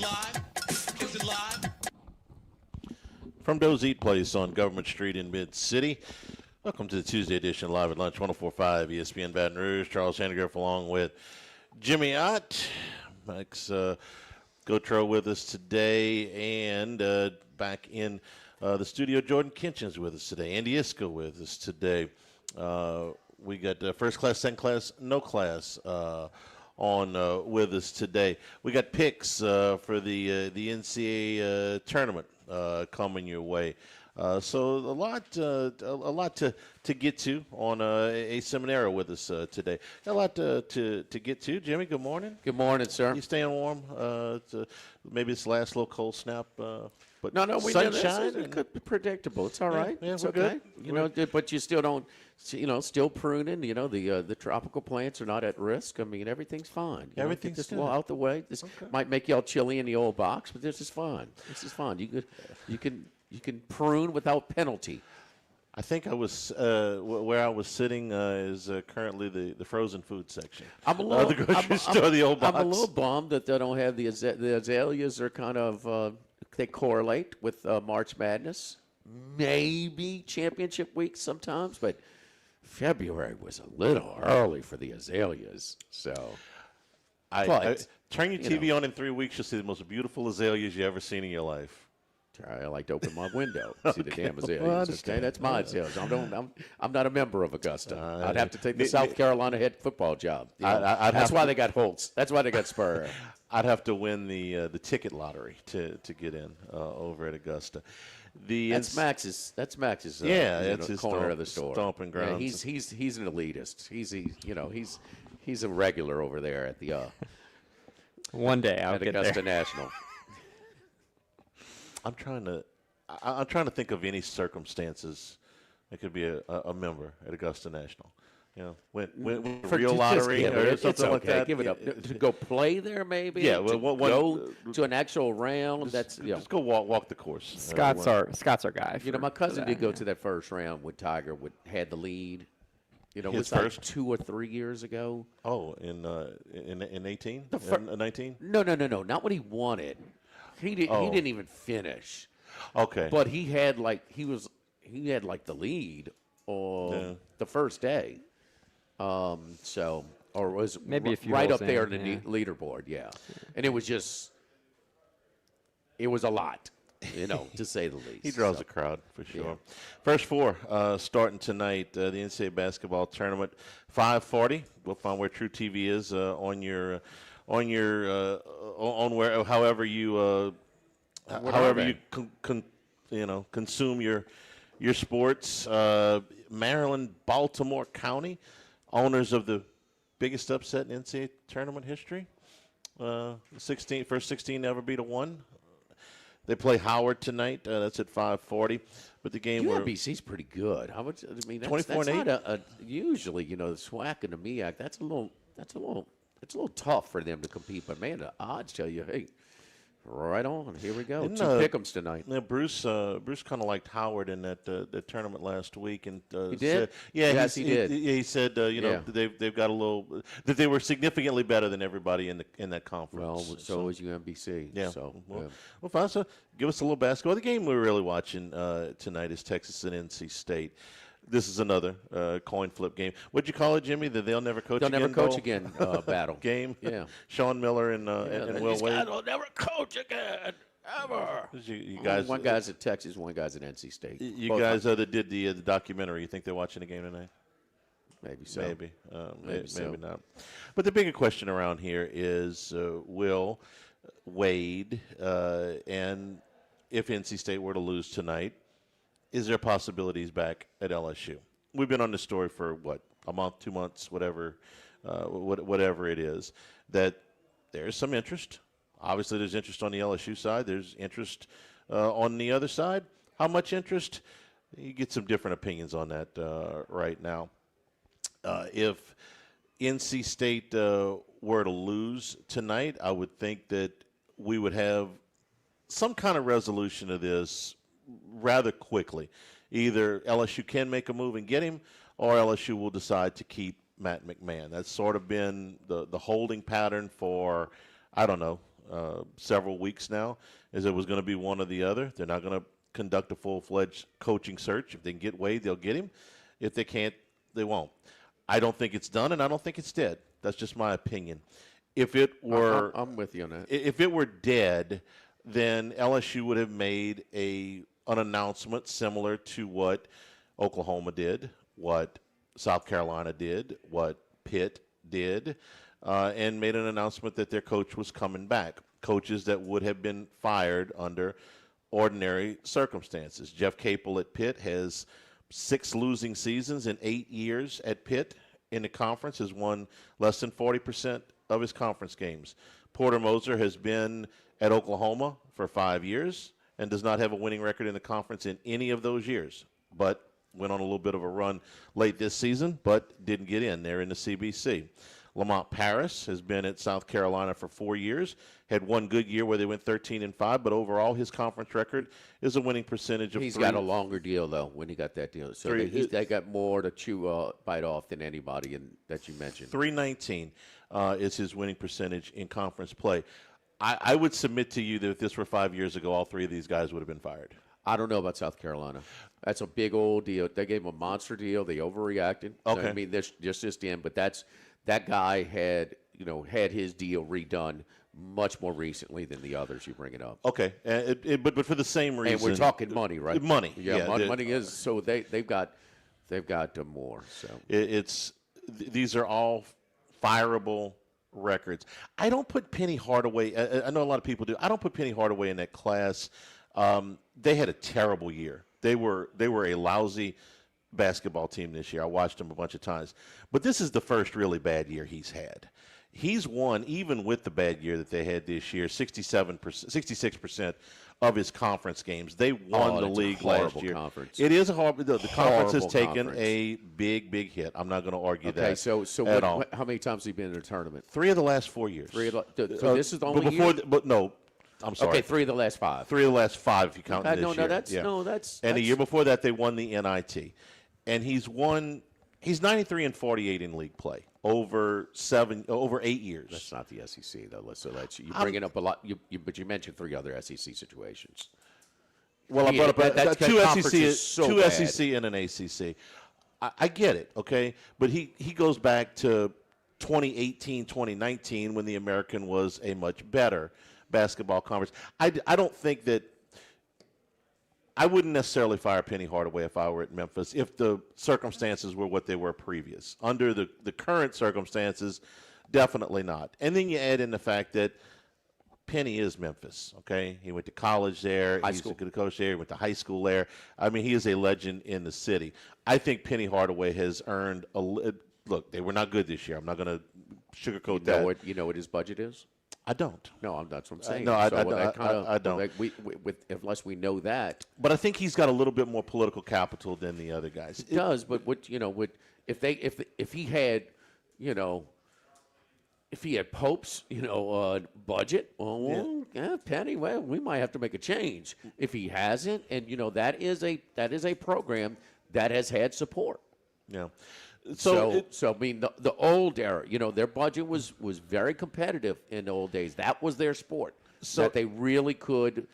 live? Is it live? From Doe's Eat Place on Government Street in Mid-City. Welcome to the Tuesday edition Live at Lunch, 104.5 ESPN Baton Rouge. Charles Sandegriff along with Jimmy Ott. Mike's Gotro with us today, and back in the studio, Jordan Kinchin's with us today. Andy Iskoe with us today. We got first class, second class, no class on with us today. We got picks for the NCAA tournament coming your way. So a lot to get to on a Seminara with us today. Got a lot to get to. Jimmy, good morning. Good morning, sir. You staying warm? Maybe it's last little cold snap. But No, sunshine. It could be predictable. It's all right. Yeah, it's we're okay. good. But you still don't. Still pruning. The tropical plants are not at risk. I mean, everything's fine. Everything's just good. out the way. This might make y'all chilly in the old box, but this is fine. This is fine. You can prune without penalty. I think I was where I was sitting is currently the frozen food section. I'm a little. The grocery store, the old box. I'm a little bummed that they don't have the azaleas. Are kind of they correlate with March Madness. Maybe championship week sometimes, but February was a little early for the azaleas. So, Turn your TV on in 3 weeks, you'll see the most beautiful azaleas you ever seen in your life. I like to open my window, see the damn azaleas. Well, I understand. Okay, that's my azaleas. I'm not a member of Augusta. I'd have to take the South Carolina head football job. That's why they got Holtz. That's why they got Spur. I'd have to win the ticket lottery to get in over at Augusta. That's Max's. That's Max's. That's his corner of the store. Stomping grounds. Yeah, he's an elitist. He's a regular over there at the. One day I'll at get Augusta there. National. I'm trying to think of any circumstances it could be a member at Augusta National. Win a real lottery or something like that. Give it up. To go play there, maybe. Yeah, go to an actual round. Just go walk the course. Scott's our guy. My cousin did go to that first round when Tiger had the lead. It was first? like 2 or 3 years ago. Oh, in 18, 19. No, not when he won it. He didn't even finish. Okay, but he had he had the lead on the first day. Or was maybe a few right holes up there in, in the leaderboard, and it was a lot, to say the least. He draws a crowd for sure. Yeah. First Four starting tonight, the NCAA basketball tournament, 5:40. We'll find where True TV is on where however you consume your sports. Maryland, Baltimore County, owners of the biggest upset in NCAA tournament history. First 16 to ever beat a 1. They play Howard tonight. That's at 5:40. But the game UMBC's pretty good. How much? I mean, that's 24-8. Not usually the SWAC and the MEAC. It's a little tough for them to compete. But man, the odds tell you, hey, right on. Here we go. 2 pick'ems tonight. Yeah, Bruce kind of liked Howard in that tournament last week, and he did. He did. He said they've got a little that they were significantly better than everybody in that conference. Well, so is UMBC. Yeah. So well, fine. So give us a little basketball. The game we're really watching tonight is Texas and NC State. This is another coin flip game. What'd you call it, Jimmy? The they'll never coach again. They'll never coach again battle game. Yeah. Sean Miller and Will Wade. They'll never coach again ever. You guys. One guy's at Texas, one guy's at NC State. You both guys that did the documentary. You think they're watching the game tonight? Maybe so. Maybe not. But the bigger question around here is Will Wade and if NC State were to lose tonight, is there possibilities back at LSU? We've been on this story for, a month, 2 months, whatever it is, that there's some interest. Obviously, there's interest on the LSU side. There's interest on the other side. How much interest? You get some different opinions on that right now. If NC State were to lose tonight, I would think that we would have some kind of resolution of this rather quickly. Either LSU can make a move and get him, or LSU will decide to keep Matt McMahon. That's sort of been the holding pattern for, I don't know, several weeks now, is it was going to be one or the other. They're not going to conduct a full-fledged coaching search. If they can get Wade, they'll get him. If they can't, they won't. I don't think it's done, and I don't think it's dead. That's just my opinion. If it were, I'm with you on that. If it were dead, then LSU would have made an announcement similar to what Oklahoma did, what South Carolina did, what Pitt did, and made an announcement that their coach was coming back. Coaches that would have been fired under ordinary circumstances. Jeff Capel at Pitt has 6 losing seasons in 8 years at Pitt in the conference, has won less than 40% of his conference games. Porter Moser has been at Oklahoma for 5 years and does not have a winning record in the conference in any of those years, but went on a little bit of a run late this season, but didn't get in there in the CBC. Lamont Paris has been at South Carolina for 4 years, had one good year where they went 13-5, but overall his conference record is a winning percentage of He's 3. got a longer deal, though, when he got that deal. So they got more to bite off than anybody that you mentioned. 319 is his winning percentage in conference play. I would submit to you that if this were 5 years ago, all 3 of these guys would have been fired. I don't know about South Carolina. That's a big old deal. They gave him a monster deal. They overreacted. Okay. I mean, that's just in, but that guy had his deal redone much more recently than the others you bring it up. Okay, but for the same reason. And we're talking money, right? Money. Yeah, money is so they've got more. So these are all fireable records. I don't put Penny Hardaway. I know a lot of people do. I don't put Penny Hardaway in that class. They had a terrible year. They were a lousy basketball team this year. I watched them a bunch of times. But this is the first really bad year he's had. He's won, even with the bad year that they had this year, 66% of his conference games. They won the league last year. Conference. It is a horrible. The conference has taken conference. A big hit. I'm not going to argue that. Okay, so at all. how many times has he been in a tournament? 3 of the last 4 years. So this is the only year? But no, I'm sorry. Okay, 3 of the last 5. 3 of the last 5 if you count this year. That's And the year before that, they won the NIT. And he's 93 and 48 in league play over 8 years. That's not the SEC though. So you bringing up a lot. But you mentioned 3 other SEC situations. Well, I brought up 2 SEC and an ACC. I get it, okay, but he goes back to 2018, 2019 when the American was a much better basketball conference. I don't think that. I wouldn't necessarily fire Penny Hardaway if I were at Memphis if the circumstances were what they were previous. Under the current circumstances, definitely not. And then you add in the fact that Penny is Memphis, okay? He went to college there. He's a good coach there. He went to high school there. I mean, he is a legend in the city. I think Penny Hardaway has earned look, they were not good this year. I'm not going to sugarcoat that. You know what his budget is? I don't. No, that's what I'm saying. No, I don't. Like unless we know that. But I think he's got a little bit more political capital than the other guys. It does, but if he had, if he had Pope's, budget, Penny, well, we might have to make a change. If he hasn't, and that is a program that has had support. Yeah. So I mean, the old era, their budget was very competitive in the old days. That was their sport. So that they really could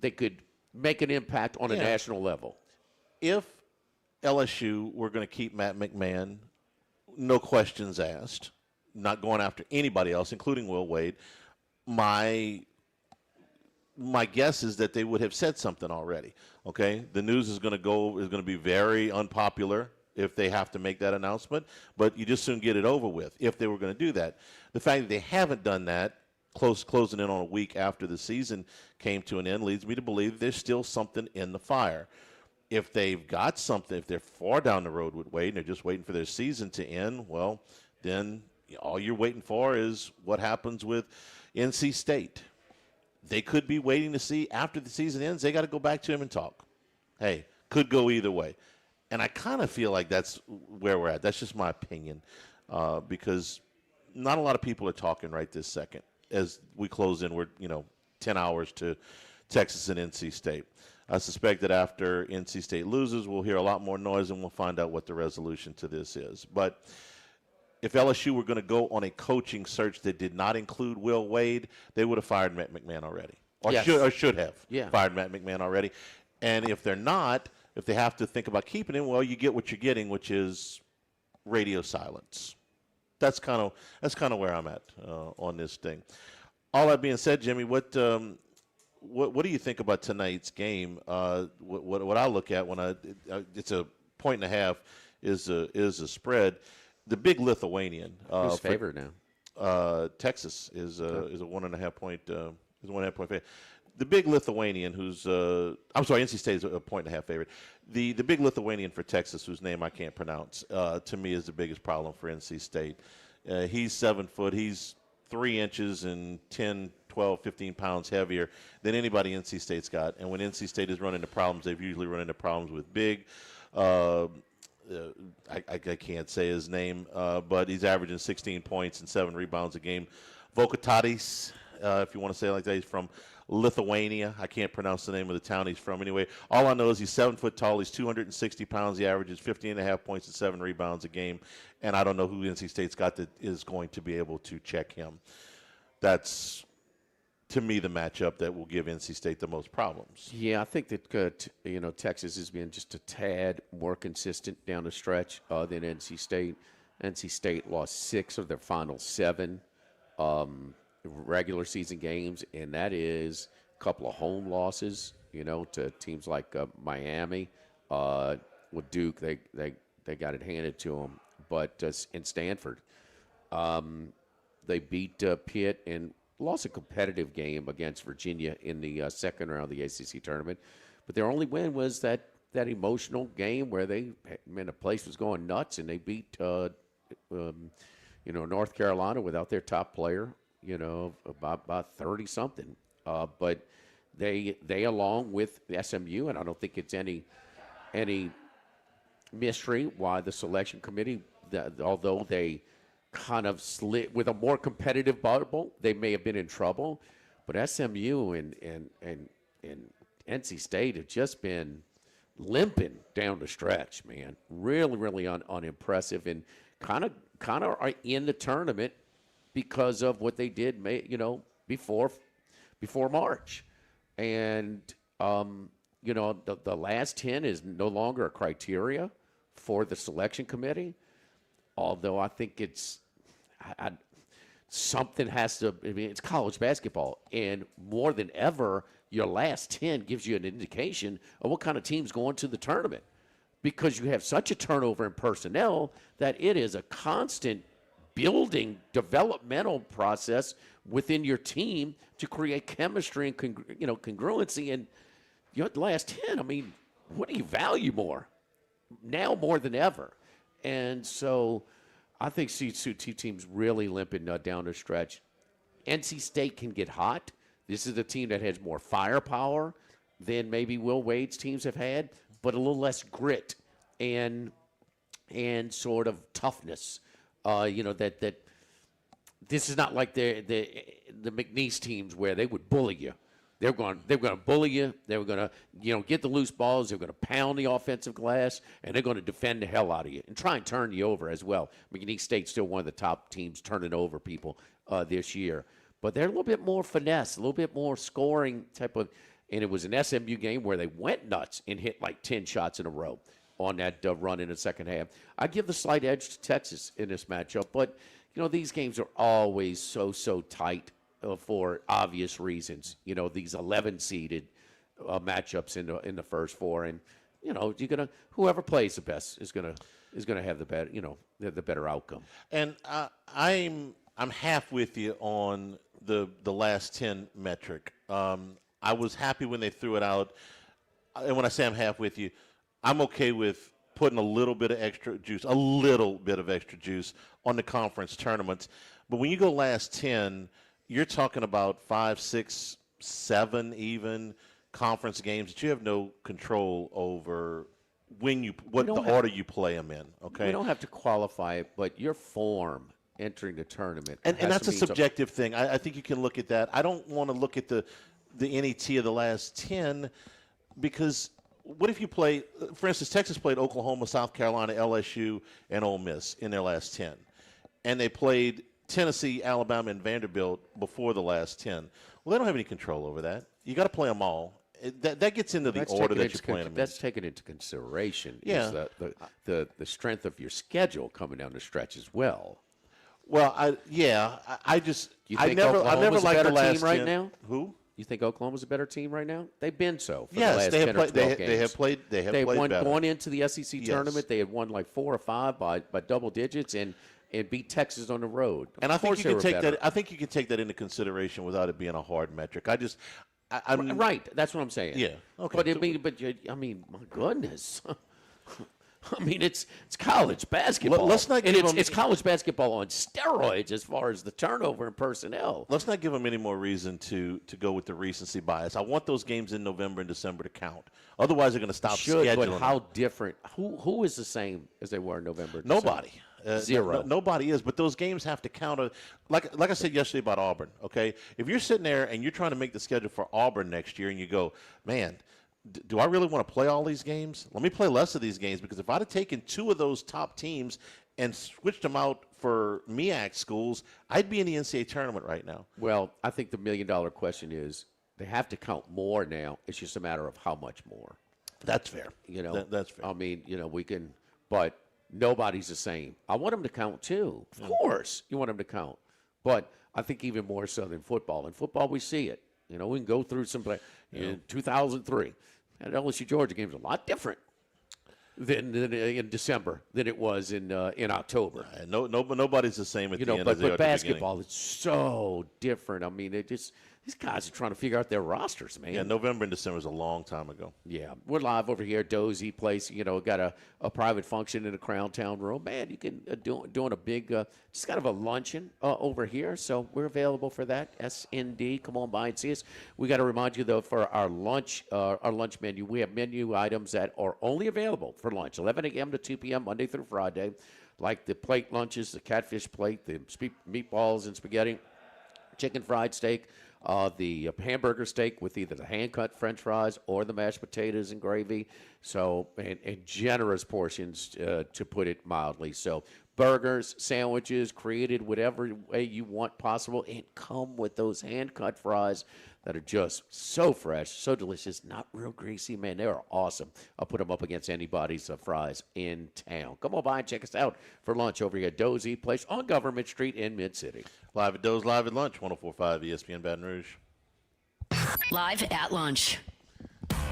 make an impact on a national level. If LSU were going to keep Matt McMahon, no questions asked, not going after anybody else, including Will Wade, my guess is that they would have said something already. Okay, the news is going to be very unpopular if they have to make that announcement, but you just soon get it over with if they were going to do that. The fact that they haven't done that, closing in on a week after the season came to an end, leads me to believe there's still something in the fire. If they've got something, if they're far down the road with Wade and they're just waiting for their season to end, well, then all you're waiting for is what happens with NC State. They could be waiting to see after the season ends. They got to go back to him and talk. Hey, could go either way. And I kind of feel like that's where we're at. That's just my opinion, because not a lot of people are talking right this second. As we close in, we're 10 hours to Texas and NC State. I suspect that after NC State loses, we'll hear a lot more noise and we'll find out what the resolution to this is. But if LSU were going to go on a coaching search that did not include Will Wade, they would have fired Matt McMahon already, or Yes. should have Yeah. fired Matt McMahon already. And if they're not, if they have to think about keeping him, well, you get what you're getting, which is radio silence. That's kind of where I'm at on this thing. All that being said, Jimmy, what do you think about tonight's game? What I look at when it's a 1.5 is a spread. The big Lithuanian. Who's favored now? Texas is a 1.5 point. Is a 1.5 point favorite. The big Lithuanian, who's I'm sorry, NC State is a 1.5 favorite. The big Lithuanian for Texas, whose name I can't pronounce, to me is the biggest problem for NC State. He's 7 foot. He's 3 inches and 10, 12, 15 pounds heavier than anybody NC State's got. And when NC State is running into problems, they've usually run into problems with big. I can't say his name, but he's averaging 16 points and 7 rebounds a game. Vokatatis, if you want to say it like that, he's from Lithuania. I can't pronounce the name of the town he's from anyway. All I know is he's 7 foot tall. He's 260 pounds. He averages 15.5 points and 7 rebounds a game. And I don't know who NC State's got that is going to be able to check him. That's, to me, the matchup that will give NC State the most problems. Yeah, I think that Texas has been just a tad more consistent down the stretch than NC State. NC State lost 6 of their final 7 regular season games, and that is a couple of home losses, to teams like Miami. With Duke, they got it handed to them. But in Stanford, they beat Pitt and lost a competitive game against Virginia in the second round of the ACC tournament. But their only win was that emotional game where the place was going nuts, and they beat North Carolina without their top player, about 30-something. But they along with the SMU, and I don't think it's any mystery why the selection committee, although they kind of slid with a more competitive bubble, they may have been in trouble. But SMU and NC State have just been limping down the stretch, man. Really, really unimpressive, and kind of are in the tournament because of what they did, before March. And the last 10 is no longer a criteria for the selection committee. Although I think it's something has to. It's college basketball, and more than ever, your last 10 gives you an indication of what kind of team's going to the tournament, because you have such a turnover in personnel that it is a constant building developmental process within your team to create chemistry and congruency. And the last 10, what do you value more now more than ever? And so I think two teams really limping down the stretch. NC State can get hot. This is a team that has more firepower than maybe Will Wade's teams have had, but a little less grit and sort of toughness. That this is not like the McNeese teams where they would bully you. They're going to bully you. They're going to get the loose balls. They're going to pound the offensive glass, and they're going to defend the hell out of you and try and turn you over as well. McNeese State's still one of the top teams turning over people this year, but they're a little bit more finesse, a little bit more scoring type of. And it was an SMU game where they went nuts and hit like 10 shots in a row on that run in the second half. I give the slight edge to Texas in this matchup, but these games are always so tight. For obvious reasons, these 11-seeded matchups in the first 4, and whoever plays the best is gonna have the better the better outcome. And I'm half with you on the last 10 metric. I was happy when they threw it out, and when I say I'm half with you, I'm okay with putting a little bit of extra juice on the conference tournaments. But when you go last 10. You're talking about 5, 6, 7 even conference games that you have no control over order you play them in. Okay, we don't have to qualify it, but your form entering the tournament, and that's a subjective thing. I think you can look at that. I don't want to look at the NET of the last 10 because what if you play, for instance, Texas played Oklahoma, South Carolina, LSU, and Ole Miss in their last 10. and they played Tennessee, Alabama, and Vanderbilt before the last 10. Well, they don't have any control over that. You got to play them all. That gets into the order that you're playing them in. That's taken into consideration. Yeah. Is the strength of your schedule coming down the stretch as well. Well, I just You I think never Oklahoma's liked a the better last team right 10. now? Who? You think Oklahoma's a better team right now? They've been so for the Yes, last they have 10 or played. 12 games. They have played. They have played won better. going into the SEC Yes. tournament. They had won like 4 or 5 by double digits and beat Texas on the road. And I Of think course you they can were take better. that. I think you can take that into consideration without it being a hard metric. I'm Right, that's what I'm saying. Yeah, okay. But my goodness. I mean, it's college basketball. Let's not and give them- it's college basketball on steroids as far as the turnover and personnel. Let's not give them any more reason to go with the recency bias. I want those games in November and December to count. Otherwise, they're going to stop scheduling. But how different? Who is the same as they were in November? and Nobody. Zero. Nobody is, but those games have to count. Like I said yesterday about Auburn, okay? If you're sitting there and you're trying to make the schedule for Auburn next year and you go, man, do I really want to play all these games? Let me play less of these games, because if I'd have taken 2 of those top teams and switched them out for MEAC schools, I'd be in the NCAA tournament right now. Well, I think the million-dollar question is they have to count more now. It's just a matter of how much more. That's fair. That's fair. I mean, we can, but nobody's the same. I want them to count too. Of course, you want them to count. But I think even more so than football. In football, we see it. We can go through some play. In 2003, that LSU Georgia game was a lot different than in December than it was in October. Nobody's the same at the end. But basketball is so different. I mean, these guys are trying to figure out their rosters, man. Yeah, November and December is a long time ago. Yeah, we're live over here at Dozy Place. Got a private function in the Crown Town room. Man, you can doing a big, just kind of a luncheon over here. So we're available for that. SND, come on by and see us. We got to remind you though, for our lunch menu, we have menu items that are only available for lunch, 11 a.m. to 2 p.m. Monday through Friday, like the plate lunches, the catfish plate, the meatballs and spaghetti, chicken fried steak. The hamburger steak with either the hand-cut French fries or the mashed potatoes and gravy. So, and generous portions, to put it mildly. So, burgers, sandwiches, created whatever way you want possible, and come with those hand-cut fries that are just so fresh, so delicious, not real greasy. Man, they are awesome. I'll put them up against anybody's fries in town. Come on by and check us out for lunch over here at Dozy Place on Government Street in Mid-City. Live at Doe's, live at lunch, 104.5 ESPN Baton Rouge. Live at lunch.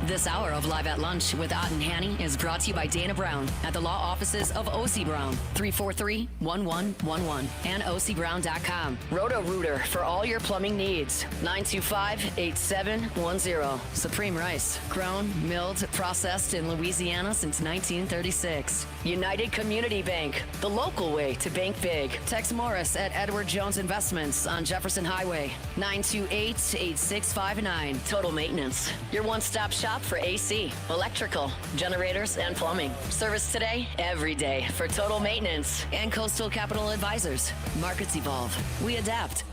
This hour of Live at Lunch with Ott and Hanny is brought to you by Dana Brown at the law offices of O.C. Brown, 343-1111, and ocbrown.com. Roto-Rooter for all your plumbing needs, 925-8710. Supreme Rice, grown, milled, processed in Louisiana since 1936. United Community Bank, the local way to bank big. Tex Morris at Edward Jones Investments on Jefferson Highway, 928-8659. Total Maintenance, your one-stop shop for AC, electrical, generators, and plumbing. Service today, every day for Total Maintenance. And Coastal Capital Advisors. Markets evolve. We adapt.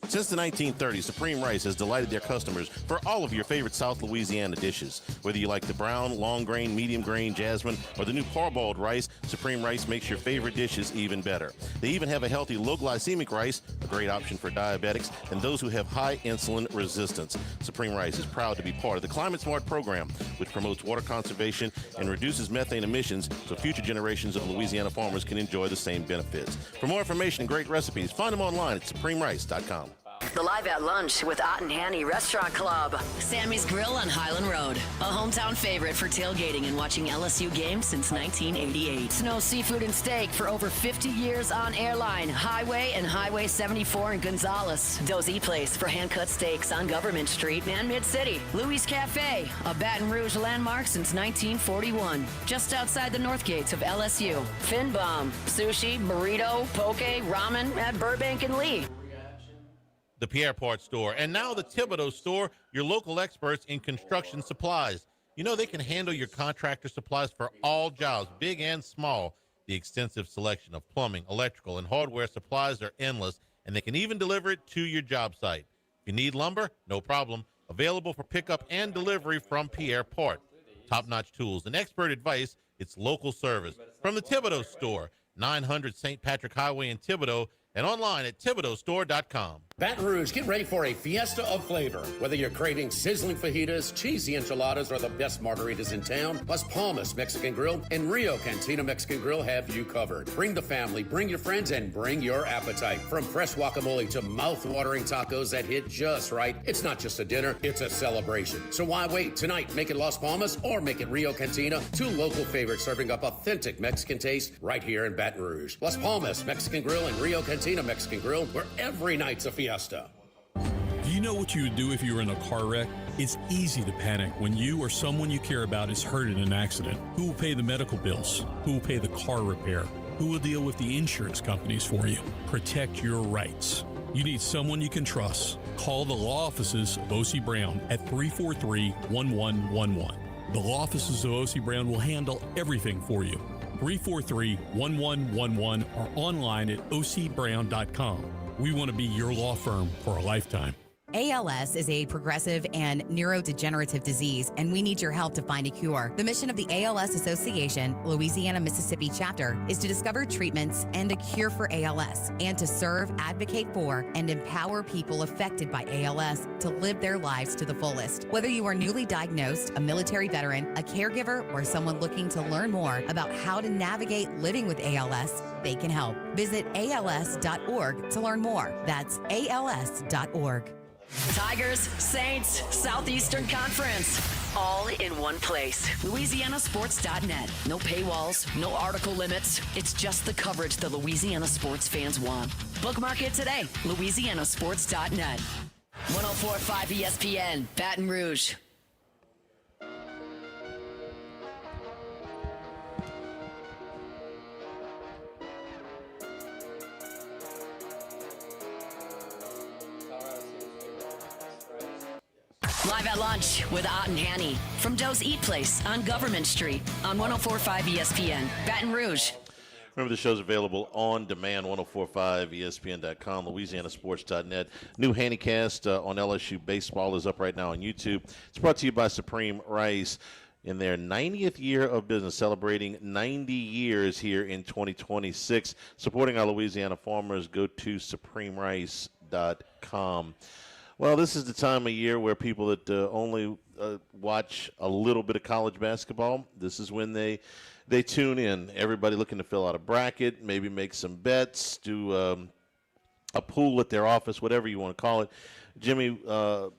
Since the 1930s, Supreme Rice has delighted their customers for all of your favorite South Louisiana dishes. Whether you like the brown, long grain, medium grain, jasmine, or the new parboiled rice, Supreme Rice makes your favorite dishes even better. They even have a healthy low glycemic rice, a great option for diabetics and those who have high insulin resistance. Supreme Rice is proud to be part of the Climate Smart program, which promotes water conservation and reduces methane emissions so future generations of Louisiana farmers can enjoy the same benefits. For more information and great recipes, find them online at supremerice.com. The Live at Lunch with Ott and Hanny Restaurant Club. Sammy's Grill on Highland Road. A hometown favorite for tailgating and watching LSU games since 1988. Snow Seafood and Steak for over 50 years on Airline, Highway, and Highway 74 in Gonzales. Dozy Place for hand-cut steaks on Government Street and Mid-City. Louis Cafe, a Baton Rouge landmark since 1941. Just outside the north gates of LSU. Finbom, sushi, burrito, poke, ramen at Burbank and Lee. The Pierre Part Store, and now the Thibodeau Store, your local experts in construction supplies. You know they can handle your contractor supplies for all jobs, big and small. The extensive selection of plumbing, electrical, and hardware supplies are endless, and they can even deliver it to your job site. If you need lumber, no problem. Available for pickup and delivery from Pierre Part. Top-notch tools and expert advice, it's local service. From the Thibodeau Store, 900 St. Patrick Highway in Thibodaux, and online at ThibodauxStore.com. Baton Rouge, get ready for a fiesta of flavor. Whether you're craving sizzling fajitas, cheesy enchiladas, or the best margaritas in town, Las Palmas Mexican Grill and Rio Cantina Mexican Grill have you covered. Bring the family, bring your friends, and bring your appetite. From fresh guacamole to mouth-watering tacos that hit just right, it's not just a dinner, it's a celebration. So why wait? Tonight, make it Las Palmas or make it Rio Cantina, two local favorites serving up authentic Mexican taste right here in Baton Rouge. Las Palmas Mexican Grill and Rio Cantina Mexican Grill, where every night's a fiesta. Do you know what you would do if you were in a car wreck? It's easy to panic when you or someone you care about is hurt in an accident. Who will pay the medical bills? Who will pay the car repair? Who will deal with the insurance companies for you? Protect your rights. You need someone you can trust. Call the law offices of O.C. Brown at 343-1111. The law offices of O.C. Brown will handle everything for you. 343-1111 or online at ocbrown.com. We want to be your law firm for a lifetime. ALS is a progressive and neurodegenerative disease, and we need your help to find a cure. The mission of the ALS Association, Louisiana, Mississippi chapter, is to discover treatments and a cure for ALS, and to serve, advocate for, and empower people affected by ALS to live their lives to the fullest. Whether you are newly diagnosed, a military veteran, a caregiver, or someone looking to learn more about how to navigate living with ALS, they can help. Visit als.org to learn more. That's als.org. Tigers, Saints, Southeastern Conference. All in one place. LouisianaSports.net. No paywalls, no article limits. It's just the coverage the Louisiana sports fans want. Bookmark it today. LouisianaSports.net. 104.5 ESPN, Baton Rouge. Live at lunch with Ott and Hanny from Doe's Eat Place on Government Street on 104.5 ESPN, Baton Rouge. Remember, the show's available on demand, 1045ESPN.com, LouisianaSports.net. New Handycast on LSU Baseball is up right now on YouTube. It's brought to you by Supreme Rice in their 90th year of business, celebrating 90 years here in 2026. Supporting our Louisiana farmers, go to SupremeRice.com. Well, this is the time of year where people that only watch a little bit of college basketball, this is when they tune in. Everybody looking to fill out a bracket, maybe make some bets, do a pool at their office, whatever you want to call it. Jimmy, I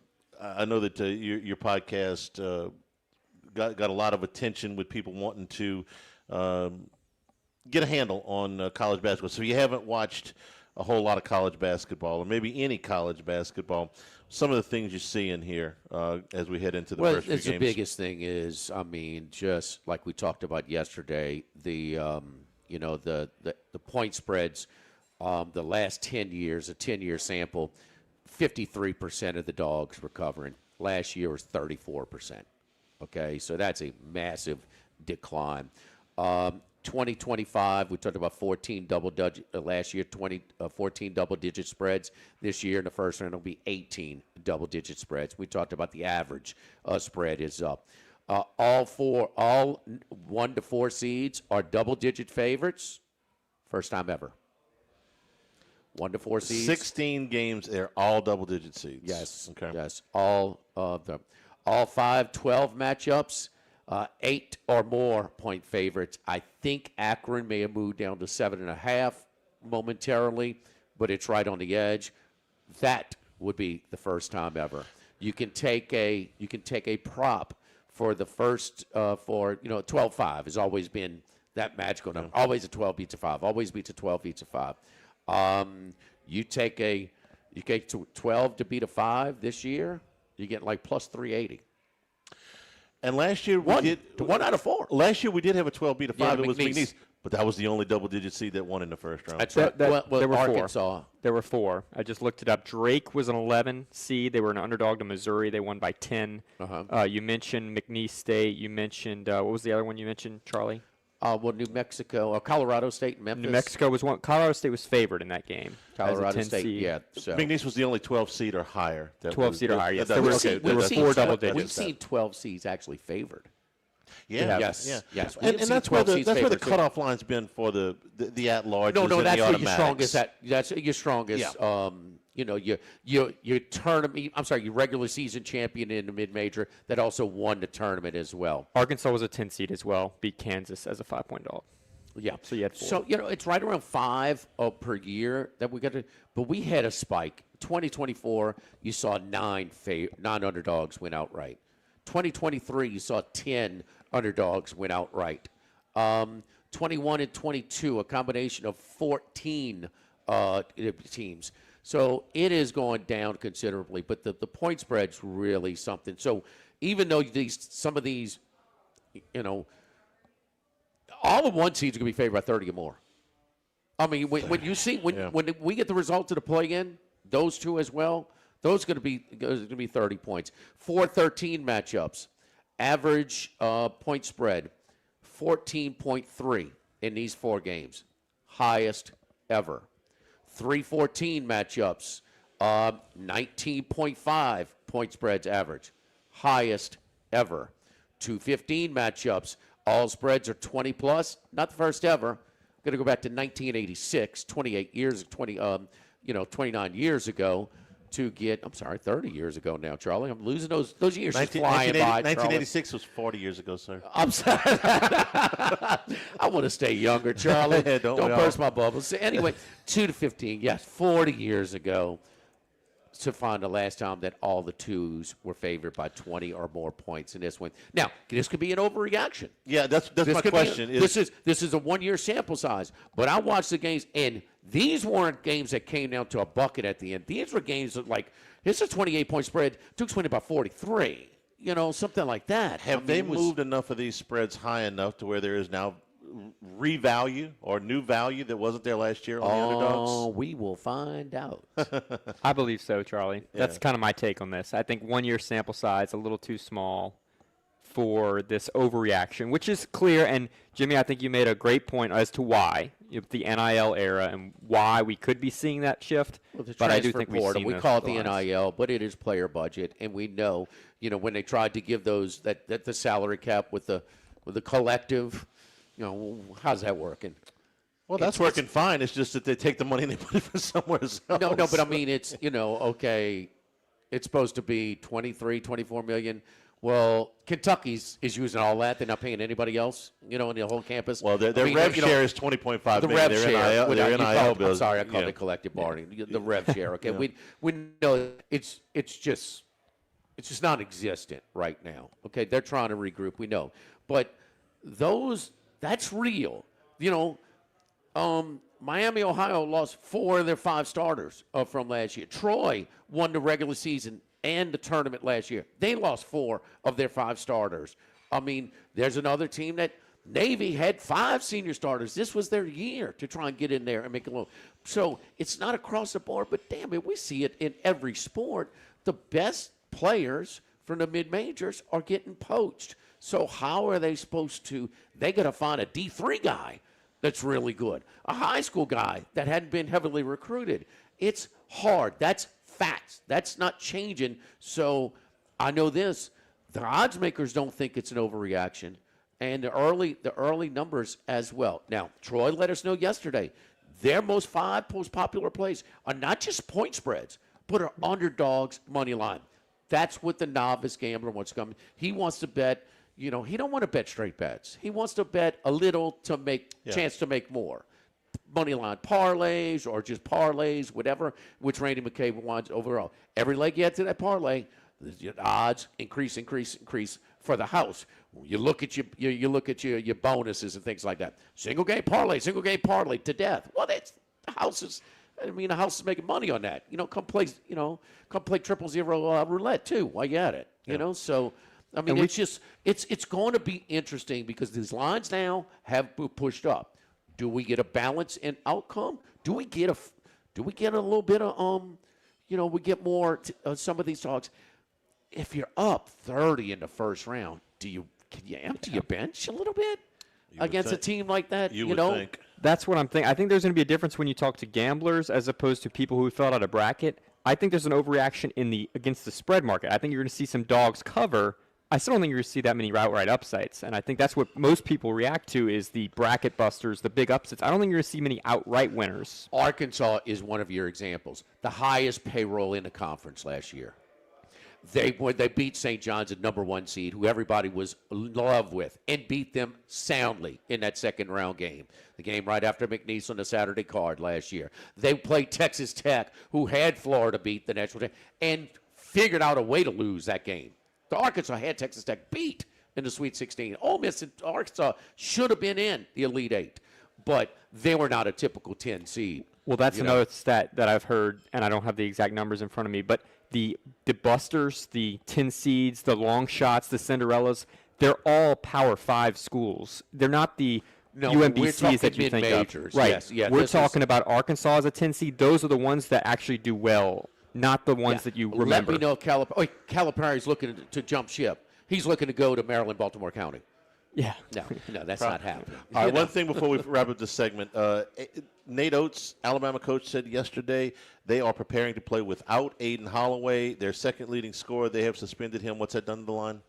know that your podcast got a lot of attention with people wanting to get a handle on college basketball. So if you haven't watched a whole lot of college basketball, or maybe any college basketball, some of the things you see in here as we head into the first few games. The biggest thing is, I mean, just like we talked about yesterday, the point spreads, the last 10 years, a 10-year sample, 53% of the dogs were covering. Last year was 34%. Okay, so that's a massive decline. 2025, we talked about 14 double-digit last year, 14 double-digit spreads. This year in the first round, it'll be 18 double-digit spreads. We talked about the average spread is up. All 1 to 4 seeds are double-digit favorites. First time ever. 1 to 4 seeds. 16 games, they're all double-digit seeds. Yes. Okay. Yes. All 5 12 matchups. 8 or more point favorites. I think Akron may have moved down to 7.5 momentarily, but it's right on the edge. That would be the first time ever. You can take a prop for the first 12-5 has always been that magical number. Always a 12 beats a 5. Always beats a 12 beats a 5. You take 12 to beat a 5 this year, you get like plus 380. And last year we did 1 out of 4. Last year we did have a 12 beat a 5. Yeah, it was McNeese. McNeese, but that was the only double-digit seed that won in the first round. That's right. There were Arkansas. 4. There were 4. I just looked it up. Drake was an 11 seed. They were an underdog to Missouri. They won by 10. You mentioned McNeese State. You mentioned what was the other one you mentioned, Charlie? New Mexico, Colorado State, Memphis. New Mexico was one. Colorado State was favored in that game. Colorado as a 10 State, seed. yeah. So. McNeese was the only 12 seed or higher. 12 seed or higher, yes. There There were were 4 double digits. We've seen 12 seeds actually favored. Yeah, Yes. yeah. Yes. And that's where 12 the seeds that's where the favorite, too. cutoff line's been for the at large. No, that's the what your strongest. That's your strongest. Yeah. Your tournament. I'm sorry, your regular season champion in the mid-major that also won the tournament as well. Arkansas was a 10 seed as well. Beat Kansas as a 5-point dog. Yeah. So you had 4. So it's right around 5 per year that we got to. But we had a spike. 2024, you saw 9 underdogs win outright. 2023, you saw 10 underdogs win outright. 21 and 22, a combination of 14 teams. So it is going down considerably, but the point spread's really something. So even though some of these, all the 1 seeds are going to be favored by 30 or more. I mean, when you see when we get the results of the play-in, those 2 as well, those are going to be 30 points. 4-13 matchups, average point spread 14.3 in these 4 games, highest ever. 3-14 matchups, 19.5 point spreads average, highest ever. 2-15 matchups, all spreads are 20 plus, not the first ever. Going to go back to 1986, 29 years ago to get. I'm sorry, 30 years ago now, Charlie. I'm losing those years just flying by. 1986 was 40 years ago, sir. I'm sorry. I want to stay younger, Charlie. Don't burst my bubbles. So anyway, 2-15. Yes, 40 years ago to find the last time that all the 2s were favored by 20 or more points in this one. Now, this could be an overreaction. Yeah, that's my question. This is a 1-year sample size, but I watched the games, and these weren't games that came down to a bucket at the end. These were games that, like, here's a 28-point spread. Duke's winning by 43. Something like that. Have they moved enough of these spreads high enough to where there is now revalue or new value that wasn't there last year on the underdogs? Oh, we will find out. I believe so, Charlie. That's kind of my take on this. I think 1-year sample size a little too small for this overreaction, which is clear. And Jimmy, I think you made a great point as to why the NIL era and why we could be seeing that shift. Well, but I do think we call it the lines. NIL, but it is player budget, and we know, when they tried to give those that the salary cap with the collective. How's that working? Well, that's working fine. It's just that they take the money and they put it for somewhere else. No, but I mean, it's, okay, it's supposed to be 23, 24 million. Well, Kentucky's is using all that. They're not paying anybody else, in the whole campus. Well, their rev share is 20.5 the million. rev share. Their NIL bills. I'm sorry, I called it collective bargaining. The rev share, okay? We know it's just non-existent right now, okay? They're trying to regroup, we know. But that's real. Miami, Ohio lost 4 of their 5 starters from last year. Troy won the regular season and the tournament last year. They lost 4 of their 5 starters. I mean, there's another team that Navy had 5 senior starters. This was their year to try and get in there and make a little. So it's not across the board, but damn it, we see it in every sport. The best players from the mid-majors are getting poached. So how are they supposed to? They got to find a D3 guy that's really good, a high school guy that hadn't been heavily recruited. It's hard. That's facts. That's not changing. So I know this. The odds makers don't think it's an overreaction, and the early numbers as well. Now, Troy let us know yesterday their 5 most popular plays are not just point spreads, but are underdogs money line. That's what the novice gambler wants to come. He wants to bet. He don't want to bet straight bets. He wants to bet a little to make chance to make more. Money line parlays or just parlays, whatever, which Randy McCabe wants overall. Every leg you add to that parlay, the odds increase for the house. You look at your bonuses and things like that. Single game parlay to death. Well, that's the house is. The house is making money on that. Come play 000 roulette too while you at it. So. I mean, it's going to be interesting because these lines now have pushed up. Do we get a balance in outcome? Do we get a little bit of we get more some of these dogs. If you're up 30 in the first round, can you empty your bench a little bit against a team like that? You would think. That's what I'm thinking. I think there's going to be a difference when you talk to gamblers as opposed to people who filled out a bracket. I think there's an overreaction against the spread market. I think you're going to see some dogs cover I still don't think you're going to see that many outright upsets, and I think that's what most people react to is the bracket busters, the big upsets. I don't think you're going to see many outright winners. Arkansas is one of your examples. The highest payroll in the conference last year. They beat St. John's at number 1 seed, who everybody was in love with, and beat them soundly in that second-round game. The game right after McNeese on the Saturday card last year. They played Texas Tech, who had Florida beat the national team, and figured out a way to lose that game. The Arkansas had Texas Tech beat in the Sweet 16. Ole Miss and Arkansas should have been in the Elite Eight, but they were not a typical 10 seed. Well, that's another stat that I've heard, and I don't have the exact numbers in front of me, but the busters, the 10 seeds, the long shots, the Cinderellas, they're all Power 5 schools. They're not the UMBCs that you think of. Right. Yes, yeah, we're talking about Arkansas as a 10 seed. Those are the ones that actually do well, not the ones that you remember. Let me know if Calipari's looking to jump ship. He's looking to go to Maryland, Baltimore County. Yeah. No, that's not happening. All right, one thing before we wrap up this segment. Nate Oates, Alabama coach, said yesterday they are preparing to play without Aiden Holloway, their second leading scorer. They have suspended him. What's that done to the line?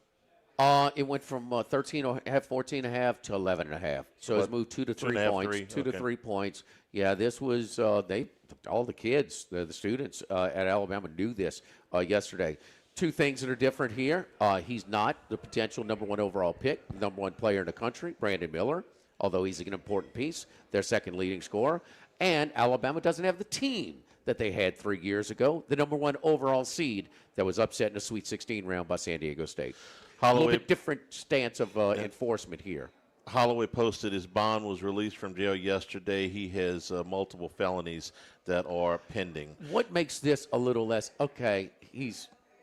It went from 13.5, 14.5 to 11.5. So it's moved 2 to 3 points. 2 to 3 points. Yeah, this was all the kids, the students at Alabama knew this yesterday. Two things that are different here. He's not the potential number 1 overall pick, number 1 player in the country, Brandon Miller, although he's an important piece, their second leading scorer. And Alabama doesn't have the team that they had 3 years ago, the number 1 overall seed that was upset in the Sweet 16 round by San Diego State. A little bit different stance of enforcement here. Holloway posted his bond was released from jail yesterday. He has multiple felonies that are pending. What makes this a little less,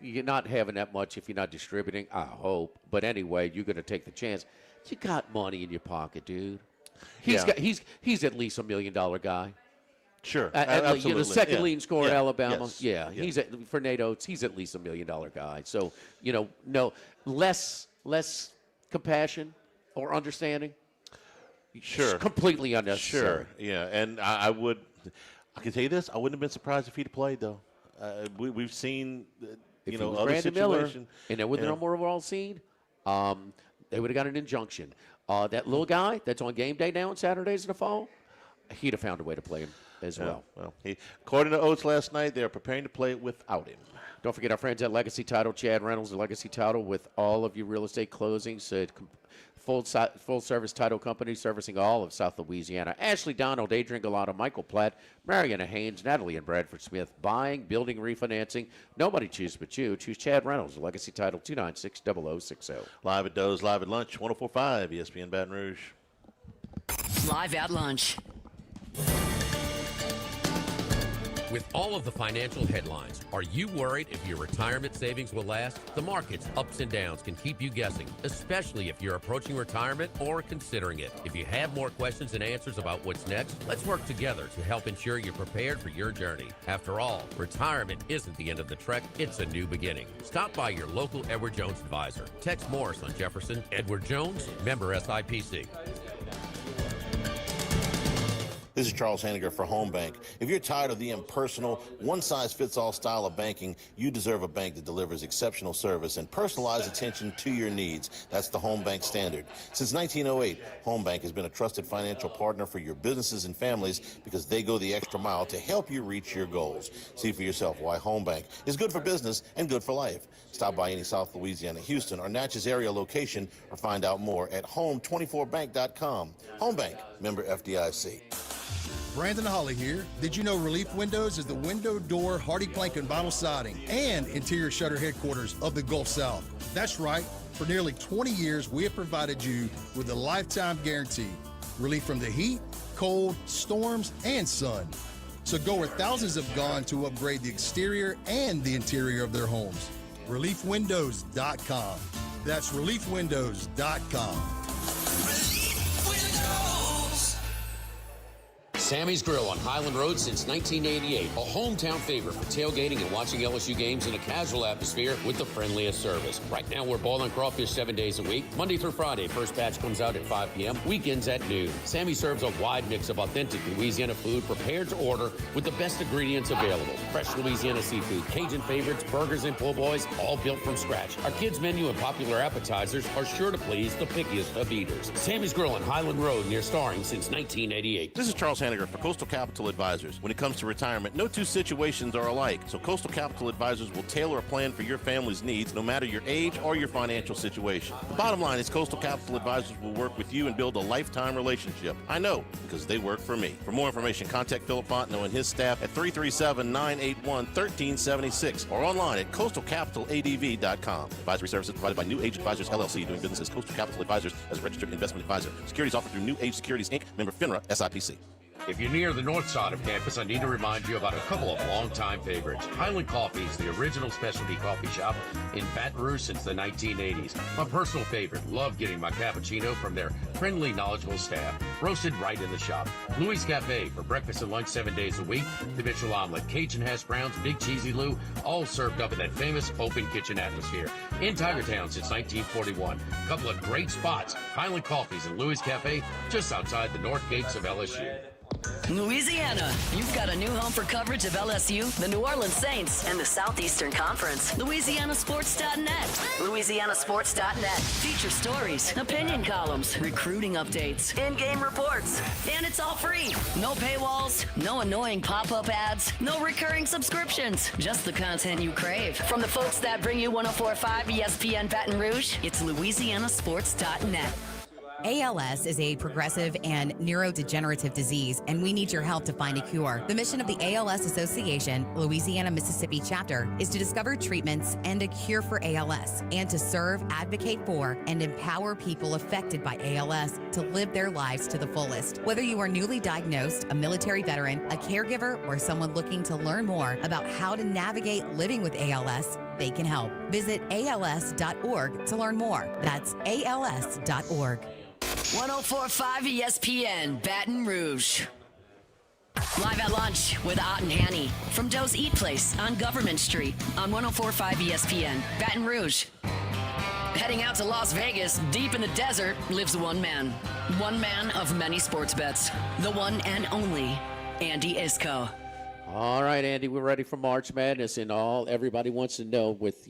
you're not having that much if you're not distributing, I hope. But anyway, you're going to take the chance. You got money in your pocket, dude. He's at least $1 million guy. Sure, absolutely. The second leading scorer at Alabama. Yes. He's for Nate Oates. He's at least $1 million guy. So no less compassion or understanding. Sure, it's completely unnecessary. Sure, yeah, and I can tell you this: I wouldn't have been surprised if he'd played though. We've seen if other Brandon Miller situations, and then with the number overall seed, they would have got an injunction. That little guy that's on game day now on Saturdays in the fall, he'd have found a way to play him as well. According to Oates last night, they are preparing to play without him. Don't forget our friends at Legacy Title, Chad Reynolds, the Legacy Title, with all of your real estate closings. Full-service title company servicing all of South Louisiana. Ashley Donald, Adrian Galata, Michael Platt, Mariana Haynes, Natalie and Bradford Smith. Buying, building, refinancing. Nobody chooses but you. Choose Chad Reynolds, Legacy Title, 296-0060. Live at Doe's, live at lunch, 104.5 ESPN Baton Rouge. Live at lunch. With all of the financial headlines, are you worried if your retirement savings will last? The market's ups and downs can keep you guessing, especially if you're approaching retirement or considering it. If you have more questions and answers about what's next, let's work together to help ensure you're prepared for your journey. After all, retirement isn't the end of the trek, it's a new beginning. Stop by your local Edward Jones advisor. Tex Morris on Jefferson. Edward Jones, member SIPC. This is Charles Hanniger for Home Bank. If you're tired of the impersonal, one-size-fits-all style of banking, you deserve a bank that delivers exceptional service and personalized attention to your needs. That's the Home Bank standard. Since 1908, Home Bank has been a trusted financial partner for your businesses and families because they go the extra mile to help you reach your goals. See for yourself why Home Bank is good for business and good for life. Stop by any South Louisiana, Houston, or Natchez area location or find out more at home24bank.com. Home Bank, member FDIC. Brandon Holly here. Did you know Relief Windows is the window, door, hardy plank, and vinyl siding and interior shutter headquarters of the Gulf South? That's right. For nearly 20 years, we have provided you with a lifetime guarantee. Relief from the heat, cold, storms, and sun. So go where thousands have gone to upgrade the exterior and the interior of their homes. ReliefWindows.com. That's ReliefWindows.com. Sammy's Grill on Highland Road since 1988. A hometown favorite for tailgating and watching LSU games in a casual atmosphere with the friendliest service. Right now, we're boiling crawfish 7 days a week. Monday through Friday, first batch comes out at 5 p.m. Weekends at noon. Sammy serves a wide mix of authentic Louisiana food prepared to order with the best ingredients available. Fresh Louisiana seafood, Cajun favorites, burgers, and po' boys, all built from scratch. Our kids' menu and popular appetizers are sure to please the pickiest of eaters. Sammy's Grill on Highland Road near Starring since 1988. This is Charles Hanniger for Coastal Capital Advisors. When it comes to retirement, no two situations are alike, so Coastal Capital Advisors will tailor a plan for your family's needs, no matter your age or your financial situation. The bottom line is Coastal Capital Advisors will work with you and build a lifetime relationship. I know, because they work for me. For more information, contact Philip Fontenot and his staff at 337-981-1376 or online at coastalcapitaladv.com. Advisory services provided by New Age Advisors, LLC, doing business as Coastal Capital Advisors as a registered investment advisor. Securities offered through New Age Securities, Inc., member FINRA, SIPC. If you're near the north side of campus, I need to remind you about a couple of longtime favorites. Highland Coffee is the original specialty coffee shop in Baton Rouge since the 1980s. My personal favorite, love getting my cappuccino from their friendly, knowledgeable staff, roasted right in the shop. Louis Cafe for breakfast and lunch 7 days a week. The Mitchell omelet, Cajun hash browns, Big Cheesy Lou, all served up in that famous open kitchen atmosphere. In Tigertown since 1941. A couple of great spots, Highland Coffees and Louis Cafe, just outside the north gates of LSU. Louisiana, you've got a new home for coverage of LSU, the New Orleans Saints, and the Southeastern Conference. LouisianaSports.net. LouisianaSports.net. Feature stories, opinion columns, recruiting updates, in-game reports. And it's all free. No paywalls, no annoying pop-up ads, no recurring subscriptions. Just the content you crave. From the folks that bring you 104.5 ESPN Baton Rouge, it's LouisianaSports.net. ALS is a progressive and neurodegenerative disease, and we need your help to find a cure. The mission of the ALS Association, Louisiana, Mississippi chapter, is to discover treatments and a cure for ALS, and to serve, advocate for, and empower people affected by ALS to live their lives to the fullest. Whether you are newly diagnosed, a military veteran, a caregiver, or someone looking to learn more about how to navigate living with ALS, they can help. Visit als.org to learn more. That's als.org. 104.5 ESPN Baton Rouge. Live at lunch with Ott and Hanny from Doe's Eat Place on Government Street on 104.5 ESPN Baton Rouge. Heading out to Las Vegas, deep in the desert, lives one man. One man of many sports bets. The one and only Andy Iskoe. All right, Andy, we're ready for March Madness, and everybody wants to know with,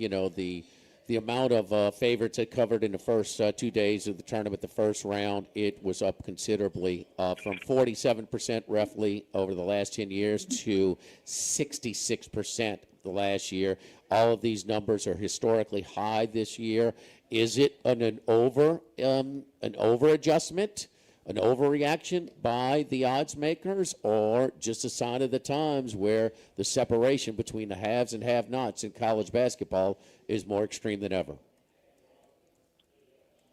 the amount of favorites that covered in the first 2 days of the tournament, the first round, it was up considerably from 47% roughly over the last 10 years to 66% the last year. All of these numbers are historically high this year. Is it an over adjustment, an overreaction by the odds makers, or just a sign of the times where the separation between the haves and have-nots in college basketball is more extreme than ever?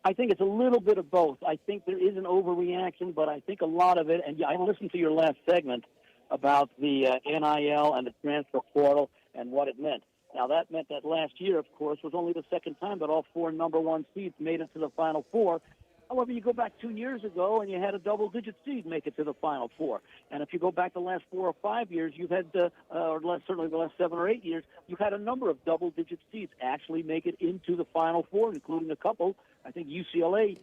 I think it's a little bit of both. I think there is an overreaction, but I think a lot of it, and I listened to your last segment about the NIL and the transfer portal and what it meant. Now, that meant that last year, of course, was only the second time that all four number one seeds made it to the Final Four. However, you go back 2 years ago and you had a double-digit seed make it to the Final Four. And if you go back the last 4 or 5 years, you've had, certainly the last 7 or 8 years, you've had a number of double-digit seeds actually make it into the Final Four, including a couple. I think UCLA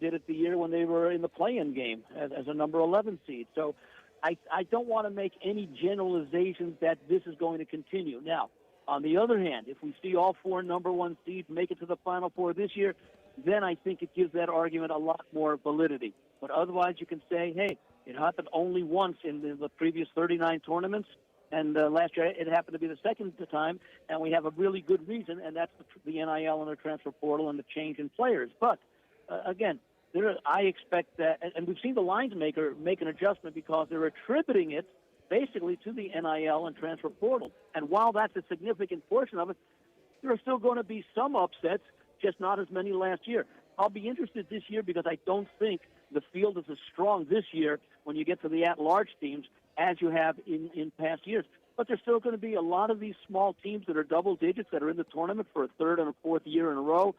did it the year when they were in the play-in game as a number 11 seed. So I don't want to make any generalizations that this is going to continue. Now, on the other hand, if we see all four number one seeds make it to the Final Four this year, then I think it gives that argument a lot more validity. But otherwise, you can say, hey, it happened only once in the previous 39 tournaments, and last year it happened to be the second time, and we have a really good reason, and that's the NIL and the transfer portal and the change in players. But, again, I expect that, and we've seen the lines maker make an adjustment because they're attributing it basically to the NIL and transfer portal. And while that's a significant portion of it, there are still going to be some upsets, just not as many last year. I'll be interested this year because I don't think the field is as strong this year when you get to the at-large teams as you have in past years. But there's still going to be a lot of these small teams that are double digits that are in the tournament for a third and a fourth year in a row.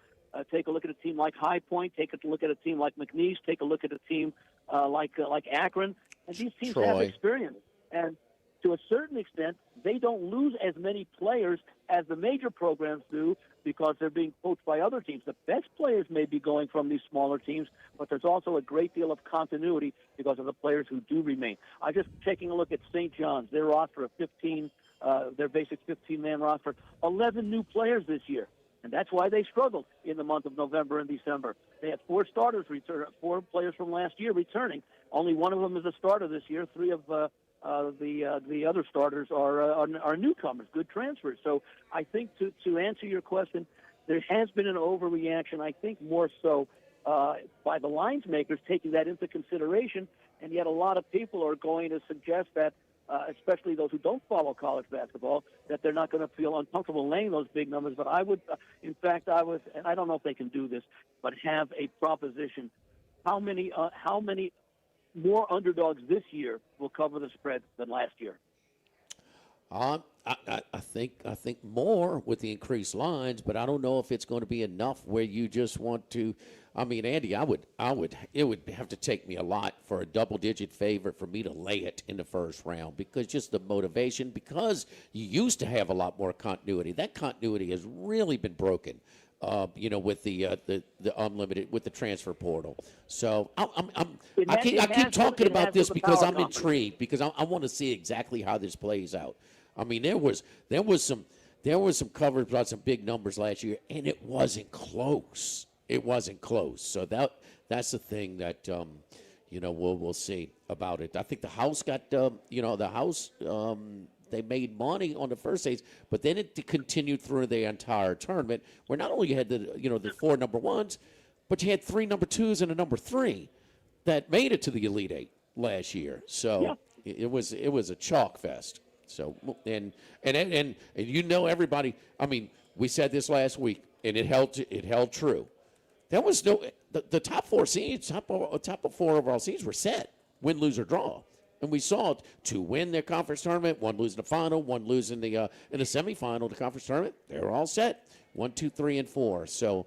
Take a look at a team like High Point. Take a look at a team like McNeese. Take a look at a team like Akron. And these teams have Troy. experience. And to a certain extent, they don't lose as many players as the major programs do because they're being coached by other teams. The best players may be going from these smaller teams, but there's also a great deal of continuity because of the players who do remain. I just taking a look at St. John's, their roster of 15, their basic 15-man roster, 11 new players this year. And that's why they struggled in the month of November and December. They had 4 starters return, 4 players from last year returning. Only one of them is a starter this year. 3 of the other starters are newcomers, good transfers. So I think to answer your question, there has been an overreaction, I think more so by the lines makers taking that into consideration, and yet a lot of people are going to suggest that, especially those who don't follow college basketball, that they're not going to feel uncomfortable laying those big numbers. But I would, in fact, and I don't know if they can do this, but have a proposition. How many more underdogs this year will cover the spread than last year? I think more with the increased lines, but I don't know if it's going to be enough where you just want to. I mean, Andy, it would have to take me a lot for a double-digit favorite for me to lay it in the first round, because just the motivation, because you used to have a lot more continuity. That continuity has really been broken. With the unlimited, with the transfer portal. So I keep talking about this because I'm intrigued, because I want to see exactly how this plays out. I mean, there was some coverage about some big numbers last year, and it wasn't close. It wasn't close. So that's the thing that we'll see about it. I think the house got they made money on the first stage, but then it continued through the entire tournament, where not only you had the 4 number 1s, but you had 3 number 2s and a number 3 that made it to the Elite 8 last year. So it was a chalk fest. So and everybody. I mean, we said this last week, and it held true. There was no the top 4 seeds, top 4 overall seeds were set, win, lose, or draw. And we saw it, 2 win their conference tournament, 1 lose in the final, 1 lose in the semifinal of the conference tournament. They were all set, 1, 2, 3, and 4. So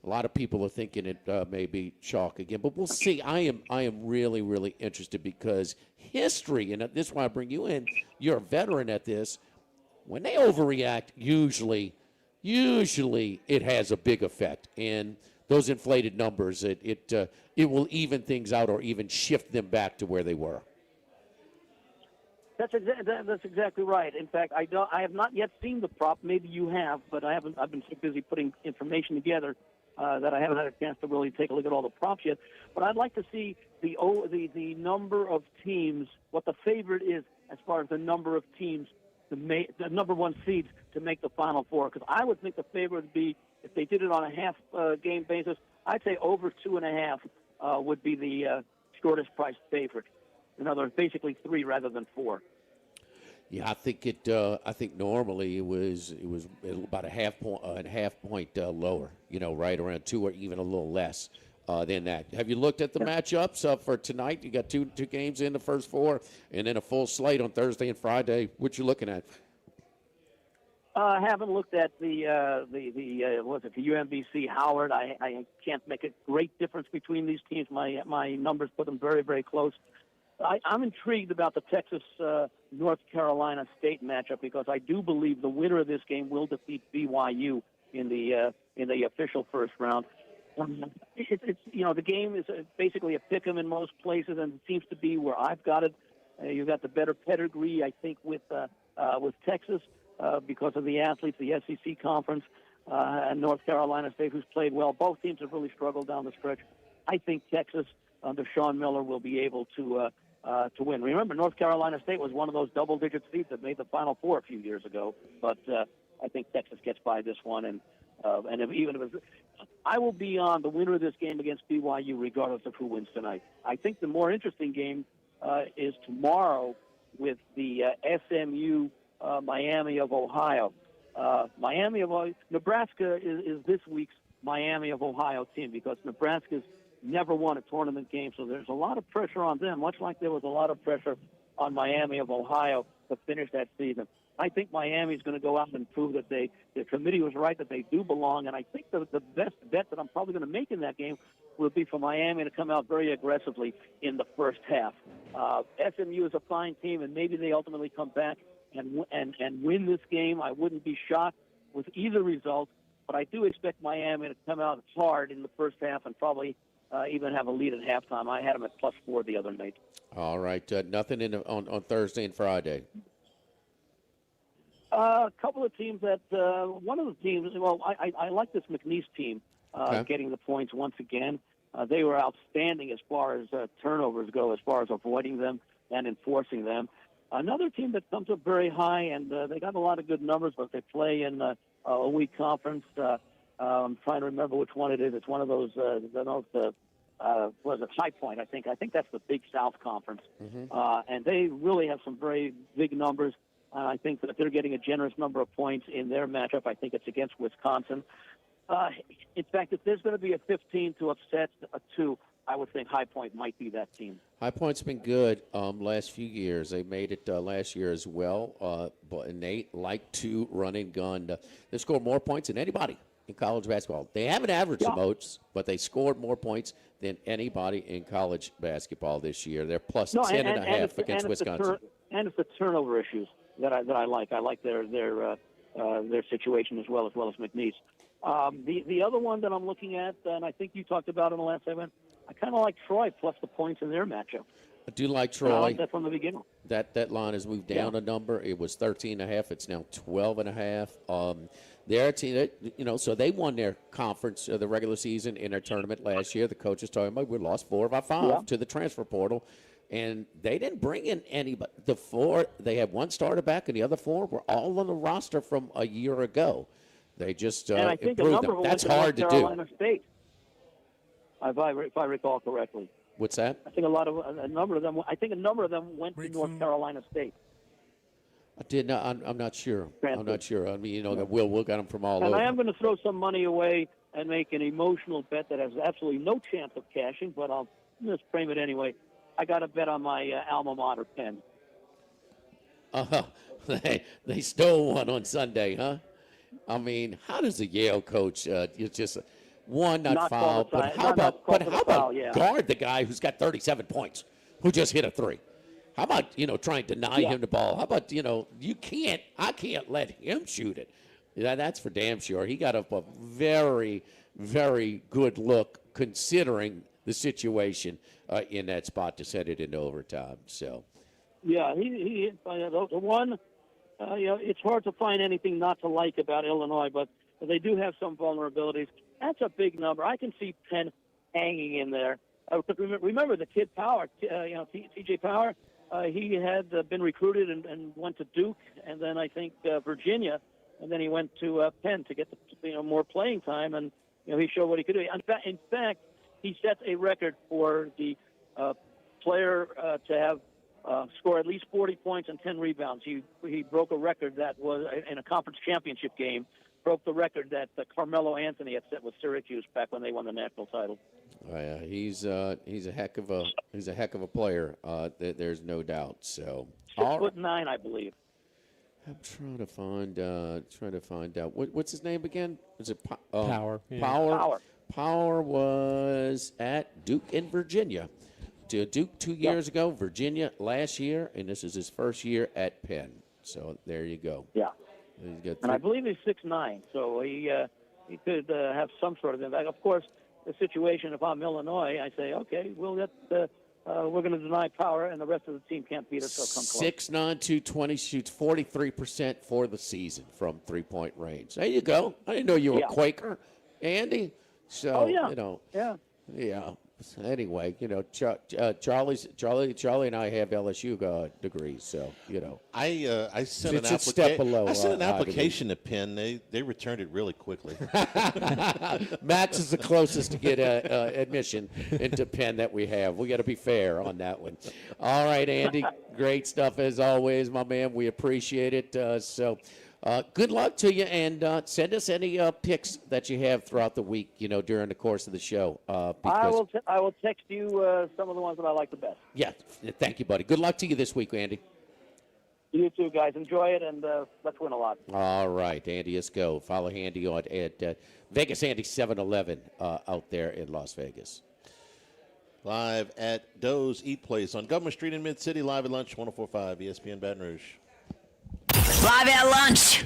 a lot of people are thinking it may be chalk again, but we'll see. I am really, really interested, because history, and this is why I bring you in. You're a veteran at this. When they overreact, usually it has a big effect, and those inflated numbers, it will even things out or even shift them back to where they were. That's exactly right. In fact, I have not yet seen the prop. Maybe you have, but I haven't. I've been so busy putting information together that I haven't had a chance to really take a look at all the props yet. But I'd like to see the number of teams, what the favorite is as far as the number of teams the number 1 seeds to make the Final Four. Because I would think the favorite would be, if they did it on a half game basis, I'd say over 2.5 would be the shortest priced favorite. In other words, basically 3 rather than 4. Yeah, I think I think normally it was about a half point lower. Right around 2 or even a little less than that. Have you looked at the matchups for tonight? You got two games in the first 4, and then a full slate on Thursday and Friday. What you looking at? I haven't looked at the UMBC Howard. I can't make a great difference between these teams. My numbers put them very, very close. I'm intrigued about the Texas-North Carolina State matchup, because I do believe the winner of this game will defeat BYU in the official first round. The game is basically a pick 'em in most places, and it seems to be where I've got it. You've got the better pedigree, I think, with Texas because of the athletes, the SEC conference, and North Carolina State, who's played well. Both teams have really struggled down the stretch. I think Texas under Sean Miller will be able to win. Remember, North Carolina State was one of those double-digit seeds that made the Final Four a few years ago. But I think Texas gets by this one, and even if it's, I will be on the winner of this game against BYU, regardless of who wins tonight. I think the more interesting game is tomorrow with the SMU Miami of Ohio. Nebraska is this week's Miami of Ohio team, because Nebraska's never won a tournament game, so there's a lot of pressure on them, much like there was a lot of pressure on Miami of Ohio to finish that season. I think Miami's going to go out and prove that the committee was right, that they do belong. And I think the best bet that I'm probably going to make in that game would be for Miami to come out very aggressively in the first half. SMU is a fine team, and maybe they ultimately come back and win this game. I wouldn't be shocked with either result, but I do expect Miami to come out hard in the first half and probably even have a lead at halftime. I had them at +4 the other night. All right. Nothing on Thursday and Friday. A couple of teams that one of the teams. Well, I like this McNeese team getting the points once again. They were outstanding as far as turnovers go, as far as avoiding them and enforcing them. Another team that comes up very high, and they got a lot of good numbers, but they play in a weak conference. I'm trying to remember which one it is. It's one of those. Was it High Point? I think that's the Big South Conference, and they really have some very big numbers. I think that they're getting a generous number of points in their matchup. I think it's against Wisconsin. In fact, if there's going to be a 15 to upset a 2, I would think High Point might be that team. High Point's been good last few years. They made it last year as well. But Nate like to run and gun. They scored more points than anybody in college basketball. They haven't averaged the most, but they scored more points than anybody in college basketball this year. They're plus 10.5 against Wisconsin. And it's the turnover issues that I like. I like their situation as well as McNeese. The other one that I'm looking at, and I think you talked about in the last segment, I kind of like Troy plus the points in their matchup. I do like Troy. I like that from the beginning. That line has moved down a number. It was 13.5. It's now 12.5. They're a team that, so they won their conference, the regular season in their tournament last year. The coach is talking about we lost 4 of our 5 to the transfer portal. And they didn't bring in anybody. The 4, they had one starter back, and the other 4 were all on the roster from a year ago. They just and I think improved a number them. of That's them hard to North do. Carolina State, if I recall correctly. What's that? I think a number of them. I think a number of them went to North Carolina State. I did not. I'm not sure. I'm not sure. I mean, Will got them from all and over. I am going to throw some money away and make an emotional bet that has absolutely no chance of cashing, but I'll just frame it anyway. I got a bet on my alma mater, Penn. They stole one on Sunday, huh? I mean, how does a Yale coach just not foul, but how about guard the guy who's got 37 points, who just hit a 3? How about trying to deny him the ball? How about I can't let him shoot it. That's for damn sure. He got a very, very good look considering the situation in that spot to set it into overtime. So, yeah, he the one. It's hard to find anything not to like about Illinois, but they do have some vulnerabilities. That's a big number. I can see Penn hanging in there. Remember the kid Power, T.J. Power. He had been recruited and went to Duke, and then I think Virginia, and then he went to Penn to get more playing time, and he showed what he could do. In fact, he sets a record for the player to have score at least 40 points and 10 rebounds. He broke a record that was in a conference championship game. Broke the record that Carmelo Anthony had set with Syracuse back when they won the national title. He's a heck of a player. There's no doubt. So 6'9", I believe. I'm trying to find out what's his name again? Is it Power? Yeah. Power was at Duke in Virginia. To Duke 2 years ago, Virginia last year, and this is his first year at Penn. So there you go. Yeah. And I believe he's 6'9", so he could have some sort of impact. Of course, the situation, if I'm Illinois, I say, okay, we're going to deny Power, and the rest of the team can't beat us, so come close. 6'9", 220, shoots 43% for the season from three-point range. There you go. I didn't know you were a Quaker, Andy. So, yeah. Anyway, Charlie and I have LSU degrees, so I sent it's a step below. I sent an application to Penn. They returned it really quickly. Max is the closest to get admission into Penn that we have. We got to be fair on that one. All right, Andy, great stuff as always, my man. We appreciate it. Good luck to you, and send us any picks that you have throughout the week, during the course of the show. I will text you some of the ones that I like the best. Yeah, thank you, buddy. Good luck to you this week, Andy. You too, guys. Enjoy it, and let's win a lot. All right, Andy Iskoe. Follow Andy at Vegas Andy 711 out there in Las Vegas. Live at Doe's Eat Place on Government Street in Mid-City, live at lunch, 104.5 ESPN Baton Rouge. Live at lunch.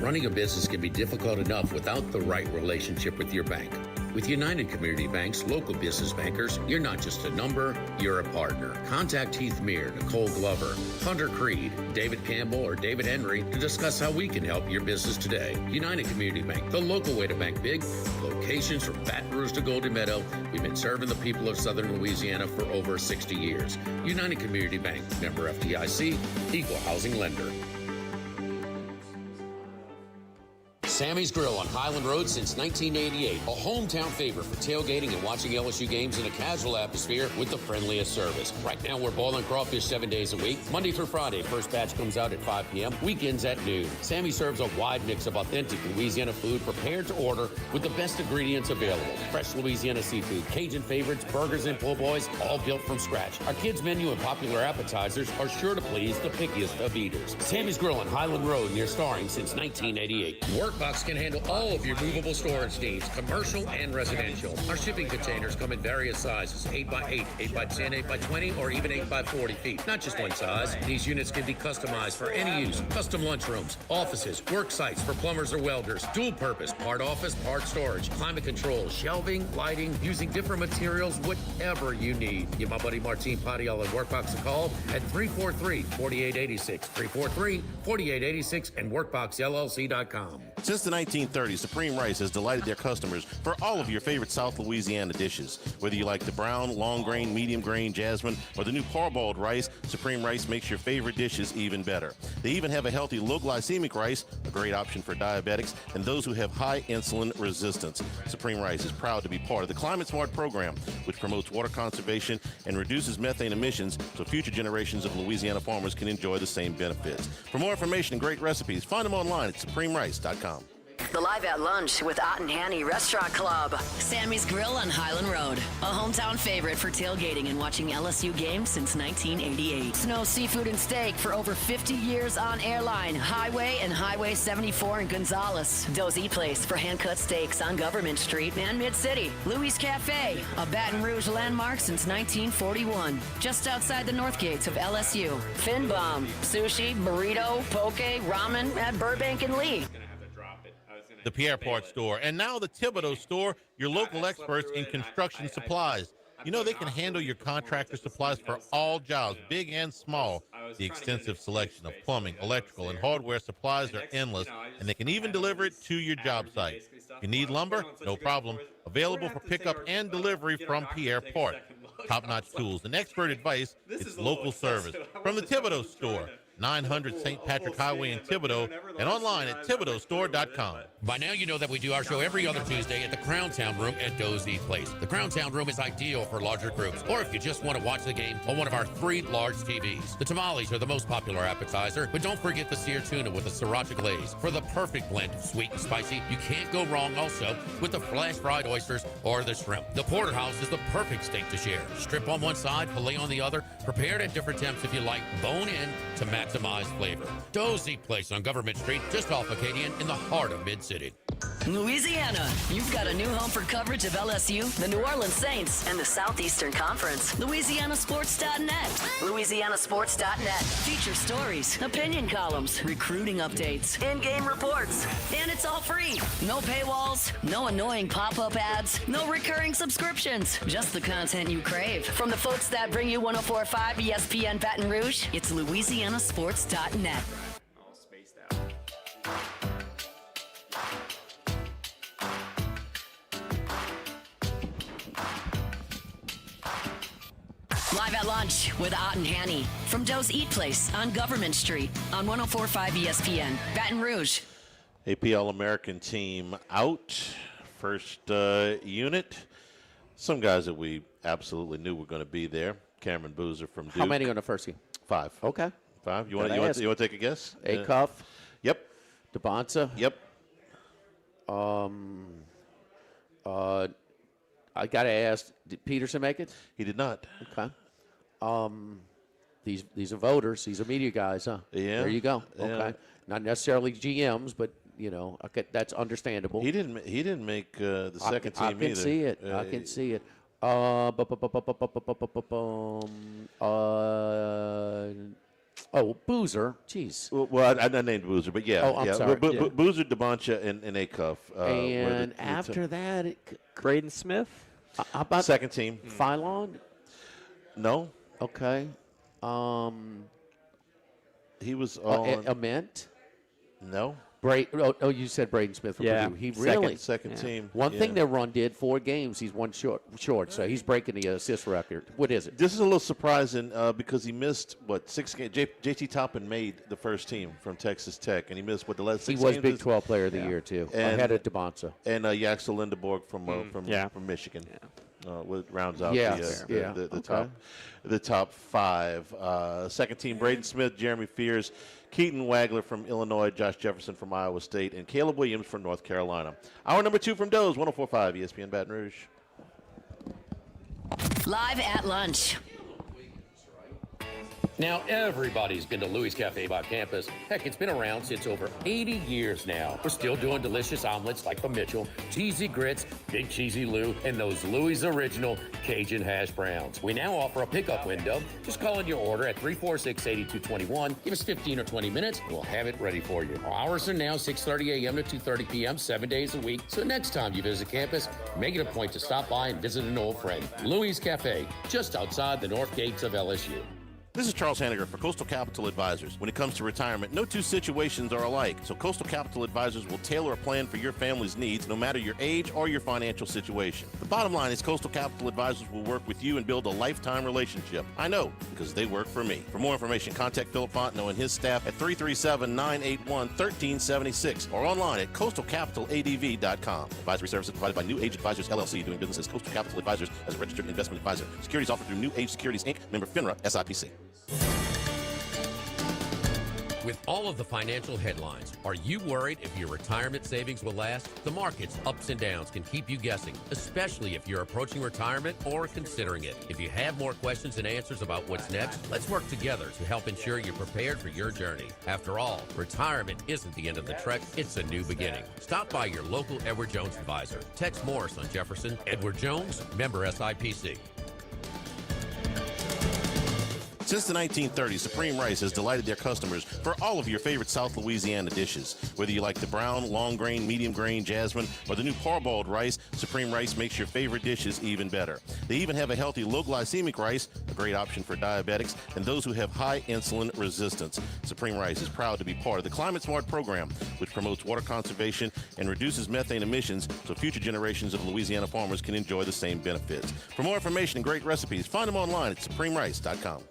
Running a business can be difficult enough without the right relationship with your bank. With United Community Bank's local business bankers, you're not just a number, you're a partner. Contact Heath Meir, Nicole Glover, Hunter Creed, David Campbell, or David Henry to discuss how we can help your business today. United Community Bank, the local way to bank big. Locations from Baton Rouge to Golden Meadow. We've been serving the people of Southern Louisiana for over 60 years. United Community Bank, member FDIC, equal housing lender. Sammy's Grill on Highland Road since 1988. A hometown favorite for tailgating and watching LSU games in a casual atmosphere with the friendliest service. Right now, we're boiling crawfish 7 days a week. Monday through Friday, first batch comes out at 5 p.m. Weekends at noon. Sammy serves a wide mix of authentic Louisiana food prepared to order with the best ingredients available. Fresh Louisiana seafood, Cajun favorites, burgers, and po' boys, all built from scratch. Our kids' menu and popular appetizers are sure to please the pickiest of eaters. Sammy's Grill on Highland Road near Starring since 1988. Workbox can handle all of your movable storage needs, commercial and residential. Our shipping containers come in various sizes, 8x8, 8x10, 8x20, or even 8x40 feet. Not just one size. These units can be customized for any use. Custom lunchrooms, offices, work sites for plumbers or welders, dual purpose, part office, part storage, climate control, shelving, lighting, using different materials, whatever you need. Give my buddy Martine Padial at Workbox a call at 343-4886, 343-4886, and workboxllc.com. Since the 1930s, Supreme Rice has delighted their customers for all of your favorite South Louisiana dishes. Whether you like the brown, long grain, medium grain, jasmine, or the new parboiled rice, Supreme Rice makes your favorite dishes even better. They even have a healthy low glycemic rice, a great option for diabetics and those who have high insulin resistance. Supreme Rice is proud to be part of the Climate Smart program, which promotes water conservation and reduces methane emissions so future generations of Louisiana farmers can enjoy the same benefits. For more information and great recipes, find them online at supremerice.com. The Live at Lunch with Ott and Hanny Restaurant Club. Sammy's Grill on Highland Road. A hometown favorite for tailgating and watching LSU games since 1988. Snow Seafood and Steak for over 50 years on Airline, Highway, and Highway 74 in Gonzales. Doe's Eat Place for hand-cut steaks on Government Street and Mid-City. Louis Cafe, a Baton Rouge landmark since 1941. Just outside the north gates of LSU. Fin Bomb, sushi, burrito, poke, ramen at Burbank and Lee. The Pierre Part Store, and now the Thibodeau Store, your local experts in construction supplies. You know they can handle your contractor supplies for all jobs, big and small. The extensive selection of plumbing, electrical, and hardware supplies are endless, and they can even deliver it to your job site. If you need lumber, no problem. Available for pickup and delivery from Pierre Part. Top-notch tools and expert advice, it's local service. From the Thibodeau Store, 900 St. Patrick Highway in Thibodaux, and online at thibodeaustore.com. By now, you know that we do our show every other Tuesday at the Crown Town Room at Doe's Eat Place. The Crown Town Room is ideal for larger groups, or if you just want to watch the game on one of our 3 large TVs. The tamales are the most popular appetizer, but don't forget the seared tuna with the sriracha glaze. For the perfect blend of sweet and spicy, you can't go wrong also with the flash-fried oysters or the shrimp. The porterhouse is the perfect steak to share. Strip on one side, filet on the other, prepared at different temps if you like, bone in to maximize flavor. Doe's Eat Place on Government Street, just off Acadian in the heart of Mid-City. Louisiana, you've got a new home for coverage of LSU, the New Orleans Saints, and the Southeastern Conference. LouisianaSports.net. LouisianaSports.net. Feature stories, opinion columns, recruiting updates, in-game reports. And it's all free. No paywalls, no annoying pop-up ads, no recurring subscriptions. Just the content you crave. From the folks that bring you 104.5 ESPN Baton Rouge, it's LouisianaSports.net. All spaced out. Live at lunch with Ott and Hanny from Doe's Eat Place on Government Street on 104.5 ESPN, Baton Rouge. APL American team out. First unit. Some guys that we absolutely knew were going to be there. Cameron Boozer from Duke. How many on the first team? 5. Okay. 5. You want to take a guess? Acuff. Yep. DeBonsa. Yep. I got to ask, did Peterson make it? He did not. Okay. These are voters. These are media guys, huh? Yeah. There you go. Yeah. Okay. Not necessarily GMs, but okay, that's understandable. He didn't make the second team either. I can see it. I can see it. Boozer. Jeez. Well, I named Boozer, but yeah. Oh, I'm sorry. Boozer, DeBoncha, and Acuff. And after that, Braden Smith? how about second team. Phylon? No, Okay. he was on. Ament? No, You said Braden Smith from Yeah. Purdue. He really second team. One Yeah. thing that Run did, 4 games, he's one short, so he's breaking the assist record. What is it? This is a little surprising because he missed 6 games. JT Toppin made the first team from Texas Tech, and he missed the last 6 He was games. Big 12 Player of the Year too, And- ahead of DeBonsa. And Yaxel Lindeborg from Michigan. Rounds out the top 5. Second team: Braden Smith, Jeremy Fears, Keaton Wagler from Illinois, Josh Jefferson from Iowa State, and Caleb Williams from North Carolina. Hour number 2 from Doe's 104.5 ESPN Baton Rouge. Live at lunch. Now, everybody's been to Louis Cafe by campus. Heck, it's been around since over 80 years now. We're still doing delicious omelets like the Mitchell, cheesy grits, big cheesy Lou, and those Louis' original Cajun hash browns. We now offer a pickup window. Just call in your order at 346-8221. Give us 15 or 20 minutes, and we'll have it ready for you. Our hours are now 6:30 a.m. to 2:30 p.m., 7 days a week. So next time you visit campus, make it a point to stop by and visit an old friend. Louis Cafe, just outside the north gates of LSU. This is Charles Hanniger for Coastal Capital Advisors. When it comes to retirement, no two situations are alike, so Coastal Capital Advisors will tailor a plan for your family's needs, no matter your age or your financial situation. The bottom line is Coastal Capital Advisors will work with you and build a lifetime relationship. I know, because they work for me. For more information, contact Philip Fontenot and his staff at 337-981-1376 or online at coastalcapitaladv.com. Advisory services provided by New Age Advisors, LLC, doing business as Coastal Capital Advisors as a registered investment advisor. Securities offered through New Age Securities, Inc., member FINRA, SIPC. With all of the financial headlines, are you worried if your retirement savings will last? The market's ups and downs can keep you guessing, especially if you're approaching retirement or considering it. If you have more questions and answers about what's next, let's work together to help ensure you're prepared for your journey. After all, retirement isn't the end of the trek, it's a new beginning. Stop by your local Edward Jones advisor. Text Morris on Jefferson. Edward Jones, member SIPC. Since the 1930s, Supreme Rice has delighted their customers for all of your favorite South Louisiana dishes. Whether you like the brown, long grain, medium grain, jasmine, or the new parboiled rice, Supreme Rice makes your favorite dishes even better. They even have a healthy low glycemic rice, a great option for diabetics and those who have high insulin resistance. Supreme Rice is proud to be part of the Climate Smart program, which promotes water conservation and reduces methane emissions so future generations of Louisiana farmers can enjoy the same benefits. For more information and great recipes, find them online at supremerice.com.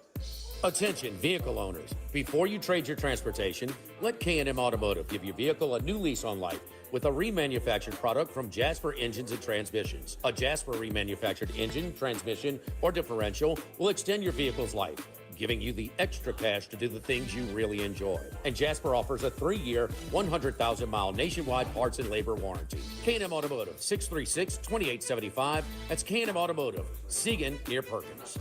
Attention vehicle owners. Before you trade your transportation, let K&M Automotive give your vehicle a new lease on life with a remanufactured product from Jasper Engines and Transmissions. A Jasper remanufactured engine, transmission, or differential will extend your vehicle's life, giving you the extra cash to do the things you really enjoy. And Jasper offers a 3-year, 100,000-mile nationwide parts and labor warranty. K&M Automotive, 636-2875. That's K&M Automotive, Siegen near Perkins.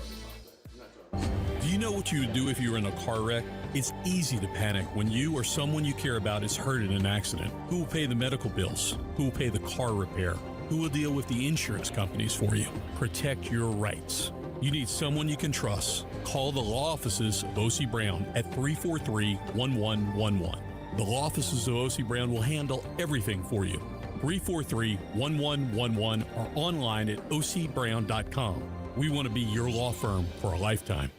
Do you know what you would do if you were in a car wreck? It's easy to panic when you or someone you care about is hurt in an accident. Who will pay the medical bills? Who will pay the car repair? Who will deal with the insurance companies for you? Protect your rights. You need someone you can trust. Call the law offices of O.C. Brown at 343-1111. The law offices of O.C. Brown will handle everything for you. 343-1111 or online at ocbrown.com. We want to be your law firm for a lifetime.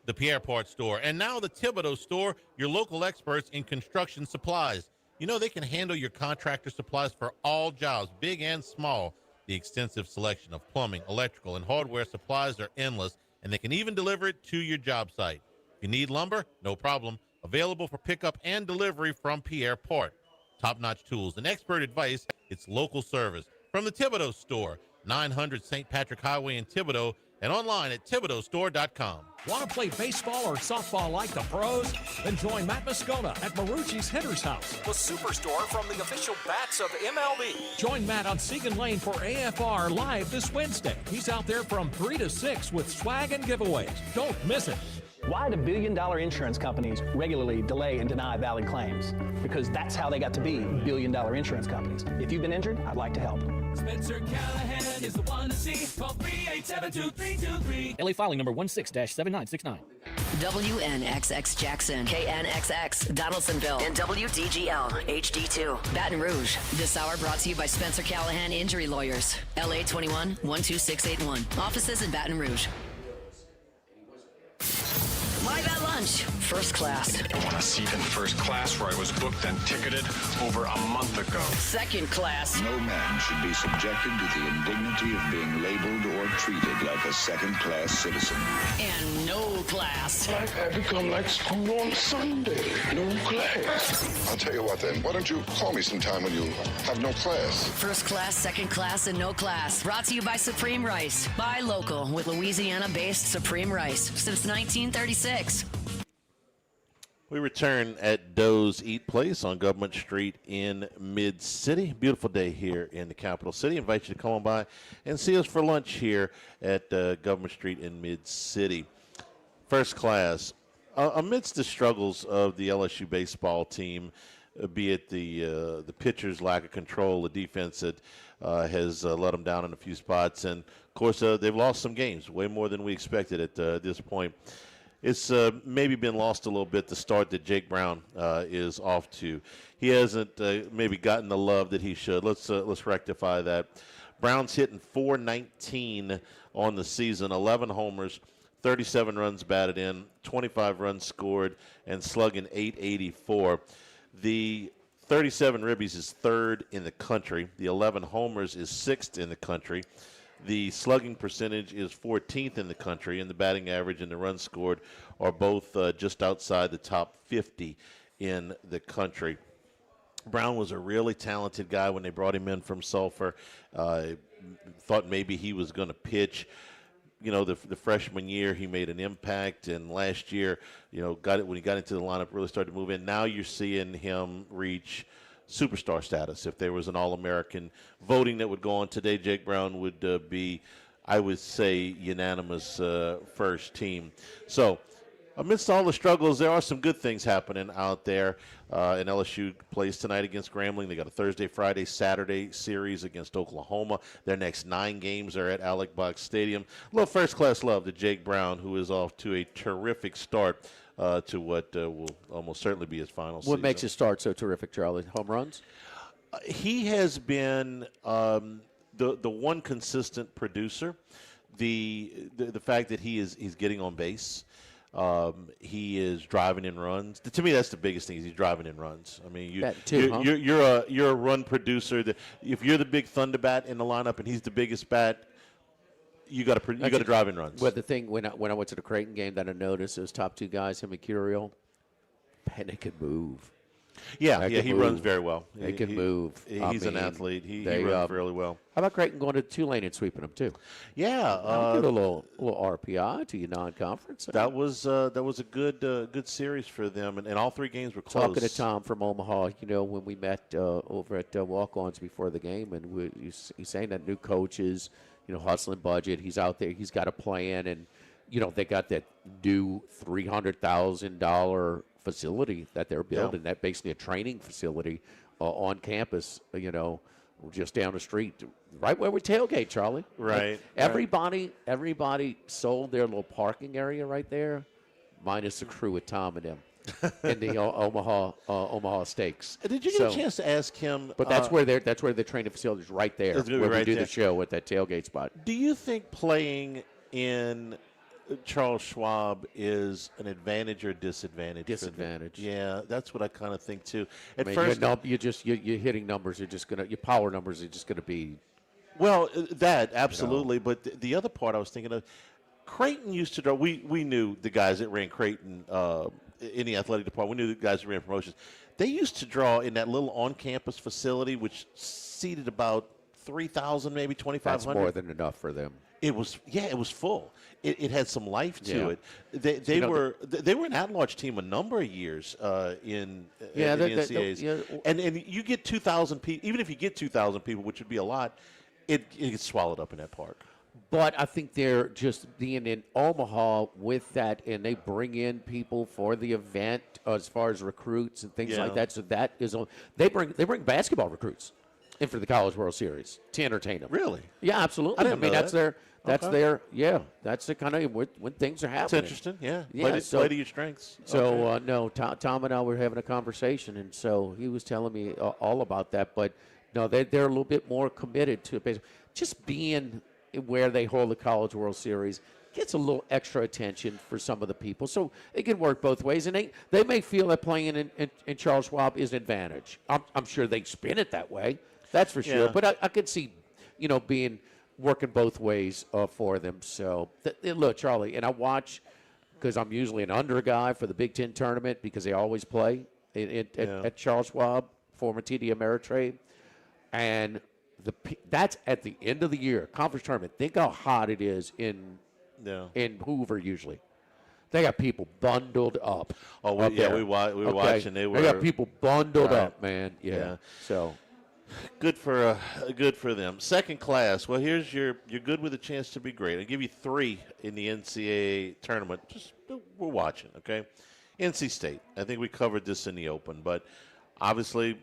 The Pierre Part Store, and now the Thibodeau Store, your local experts in construction supplies. You know they can handle your contractor supplies for all jobs, big and small. The extensive selection of plumbing, electrical, and hardware supplies are endless, and they can even deliver it to your job site. If you need lumber, no problem. Available for pickup and delivery from Pierre Part. Top-notch tools and expert advice, it's local service. From the Thibodeau Store, 900 St. Patrick Highway in Thibodeau, and online at thibodeaustore.com. Want to play baseball or softball like the pros? Then join Matt Moscona at Marucci's Hitter's House, the superstore from the official bats of MLB. Join Matt on Siegen Lane for AFR Live this Wednesday. He's out there from 3 to 6 with swag and giveaways. Don't miss it. Why do billion-dollar insurance companies regularly delay and deny valid claims? Because that's how they got to be billion-dollar insurance companies. If you've been injured, I'd like to help. Spencer Callahan is the one to see. Call 387-2323. LA filing number 16-7969. WNXX Jackson, KNXX Donaldsonville, and WDGL HD2 Baton Rouge. This hour brought to you by Spencer Callahan Injury Lawyers. LA 21-12681. Offices in Baton Rouge. Live at lunch, first class. I want a seat in first class where I was booked and ticketed over a month ago. Second class. No man should be subjected to the indignity of being labeled or treated like a second-class citizen. And no class. Like I become like school on Sunday. No class. I'll tell you what then. Why don't you call me sometime when you have no class? First class, second class, and no class. Brought to you by Supreme Rice. Buy local with Louisiana-based Supreme Rice since 1936. We return at Doe's Eat Place on Government Street in Mid-City. Beautiful day here in the capital city. Invite you to come on by and see us for lunch here at Government Street in Mid-City. First class, amidst the struggles of the LSU baseball team, be it the pitcher's lack of control, the defense that has let them down in a few spots, and, of course, they've lost some games, way more than we expected at this point. It's maybe been lost a little bit, the start that Jake Brown is off to. He hasn't maybe gotten the love that he should. Let's rectify that. Brown's hitting .419 on the season, 11 homers, 37 runs batted in, 25 runs scored, and slugging .884. The 37 ribbies is third in the country. The 11 homers is sixth in the country. The slugging percentage is 14th in the country, and the batting average and the runs scored are both just outside the top 50 in the country. Brown was a really talented guy when they brought him in from Sulphur. Thought maybe he was going to pitch. You know, the freshman year he made an impact, and last year, you know, when he got into the lineup, really started to move in. Now you're seeing him reach superstar status. If there was an All-American voting that would go on today, Jake Brown would be, I would say, unanimous first team. So amidst all the struggles, there are some good things happening out there. And LSU plays tonight against Grambling. They got a Thursday, Friday, Saturday series against Oklahoma. Their next 9 games are at Alec Box Stadium. A little first-class love to Jake Brown, who is off to a terrific start to what will almost certainly be his final season. What makes his start so terrific, Charlie? Home runs? He has been the one consistent producer. The fact that he's getting on base. He is driving in runs. To me, that's the biggest thing. Is he's driving in runs. I mean, you're a run producer. If you're the big thunder bat in the lineup and he's the biggest bat, you got to drive in runs. But the thing when I went to the Creighton game that I noticed, those top 2 guys, him and Curiel, man, they could move. Yeah, he runs very well. They can move. He's an athlete. He runs really well. How about Creighton going to Tulane and sweeping them too? Yeah, give a little RPI to your non-conference. That was a good series for them, and all 3 games were close. Talking to Tom from Omaha, you know, when we met over at Walk-Ons before the game, and he's saying that new coaches, you know, hustling budget. He's out there. He's got a plan, and you know they got that new $300,000 facility that they're building. That basically a training facility on campus. You know, just down the street, right where we tailgate, Charlie. Right. Like everybody sold their little parking area right there, minus the crew at Tom and them. In the Omaha Steaks. Did you get a chance to ask him? But that's where the training facility is right there, where we do the show at that tailgate spot. Do you think playing in Charles Schwab is an advantage or disadvantage? Disadvantage. Yeah, that's what I kind of think too. At first, you're hitting numbers. Your power numbers are just gonna be. Well, that absolutely. You know. But the other part I was thinking of, Creighton used to draw. We knew the guys that ran Creighton in the athletic department. We knew the guys that ran promotions. They used to draw in that little on-campus facility, which seated about 3,000, maybe 2,500. That's more than enough for them. It was full. It had some life to it. They were an at-large team a number of years in the NCAAs. And you get 2,000 people. Even if you get 2,000 people, which would be a lot, it gets swallowed up in that park. But I think they're just being in Omaha with that, and they bring in people for the event as far as recruits and things like that. So that is they bring basketball recruits in for the College World Series to entertain them. Really? Yeah, absolutely. I mean, that's that. that's their that's the kind of when things are happening. It's interesting. Yeah. So, play to your strengths. So no, Tom and I were having a conversation, and so he was telling me all about that. But no, they're a little bit more committed to it. Just being where they hold the College World Series gets a little extra attention for some of the people. So it can work both ways. And they may feel that playing in Charles Schwab is an advantage. I'm sure they spin it that way. That's for sure. Yeah. But I could see, being working both ways for them. So, look, Charlie, and I watch because I'm usually an under guy for the Big Ten tournament because they always play at Charles Schwab, former TD Ameritrade. And that's at the end of the year, conference tournament. Think how hot it is in Hoover usually. They got people bundled up. Oh, we were watching. They got people bundled up, man. Yeah. So good for them. Second class. Well, here's you're good with a chance to be great. I'll give you 3 in the NCAA tournament. Just we're watching, okay? NC State. I think we covered this in the open, but obviously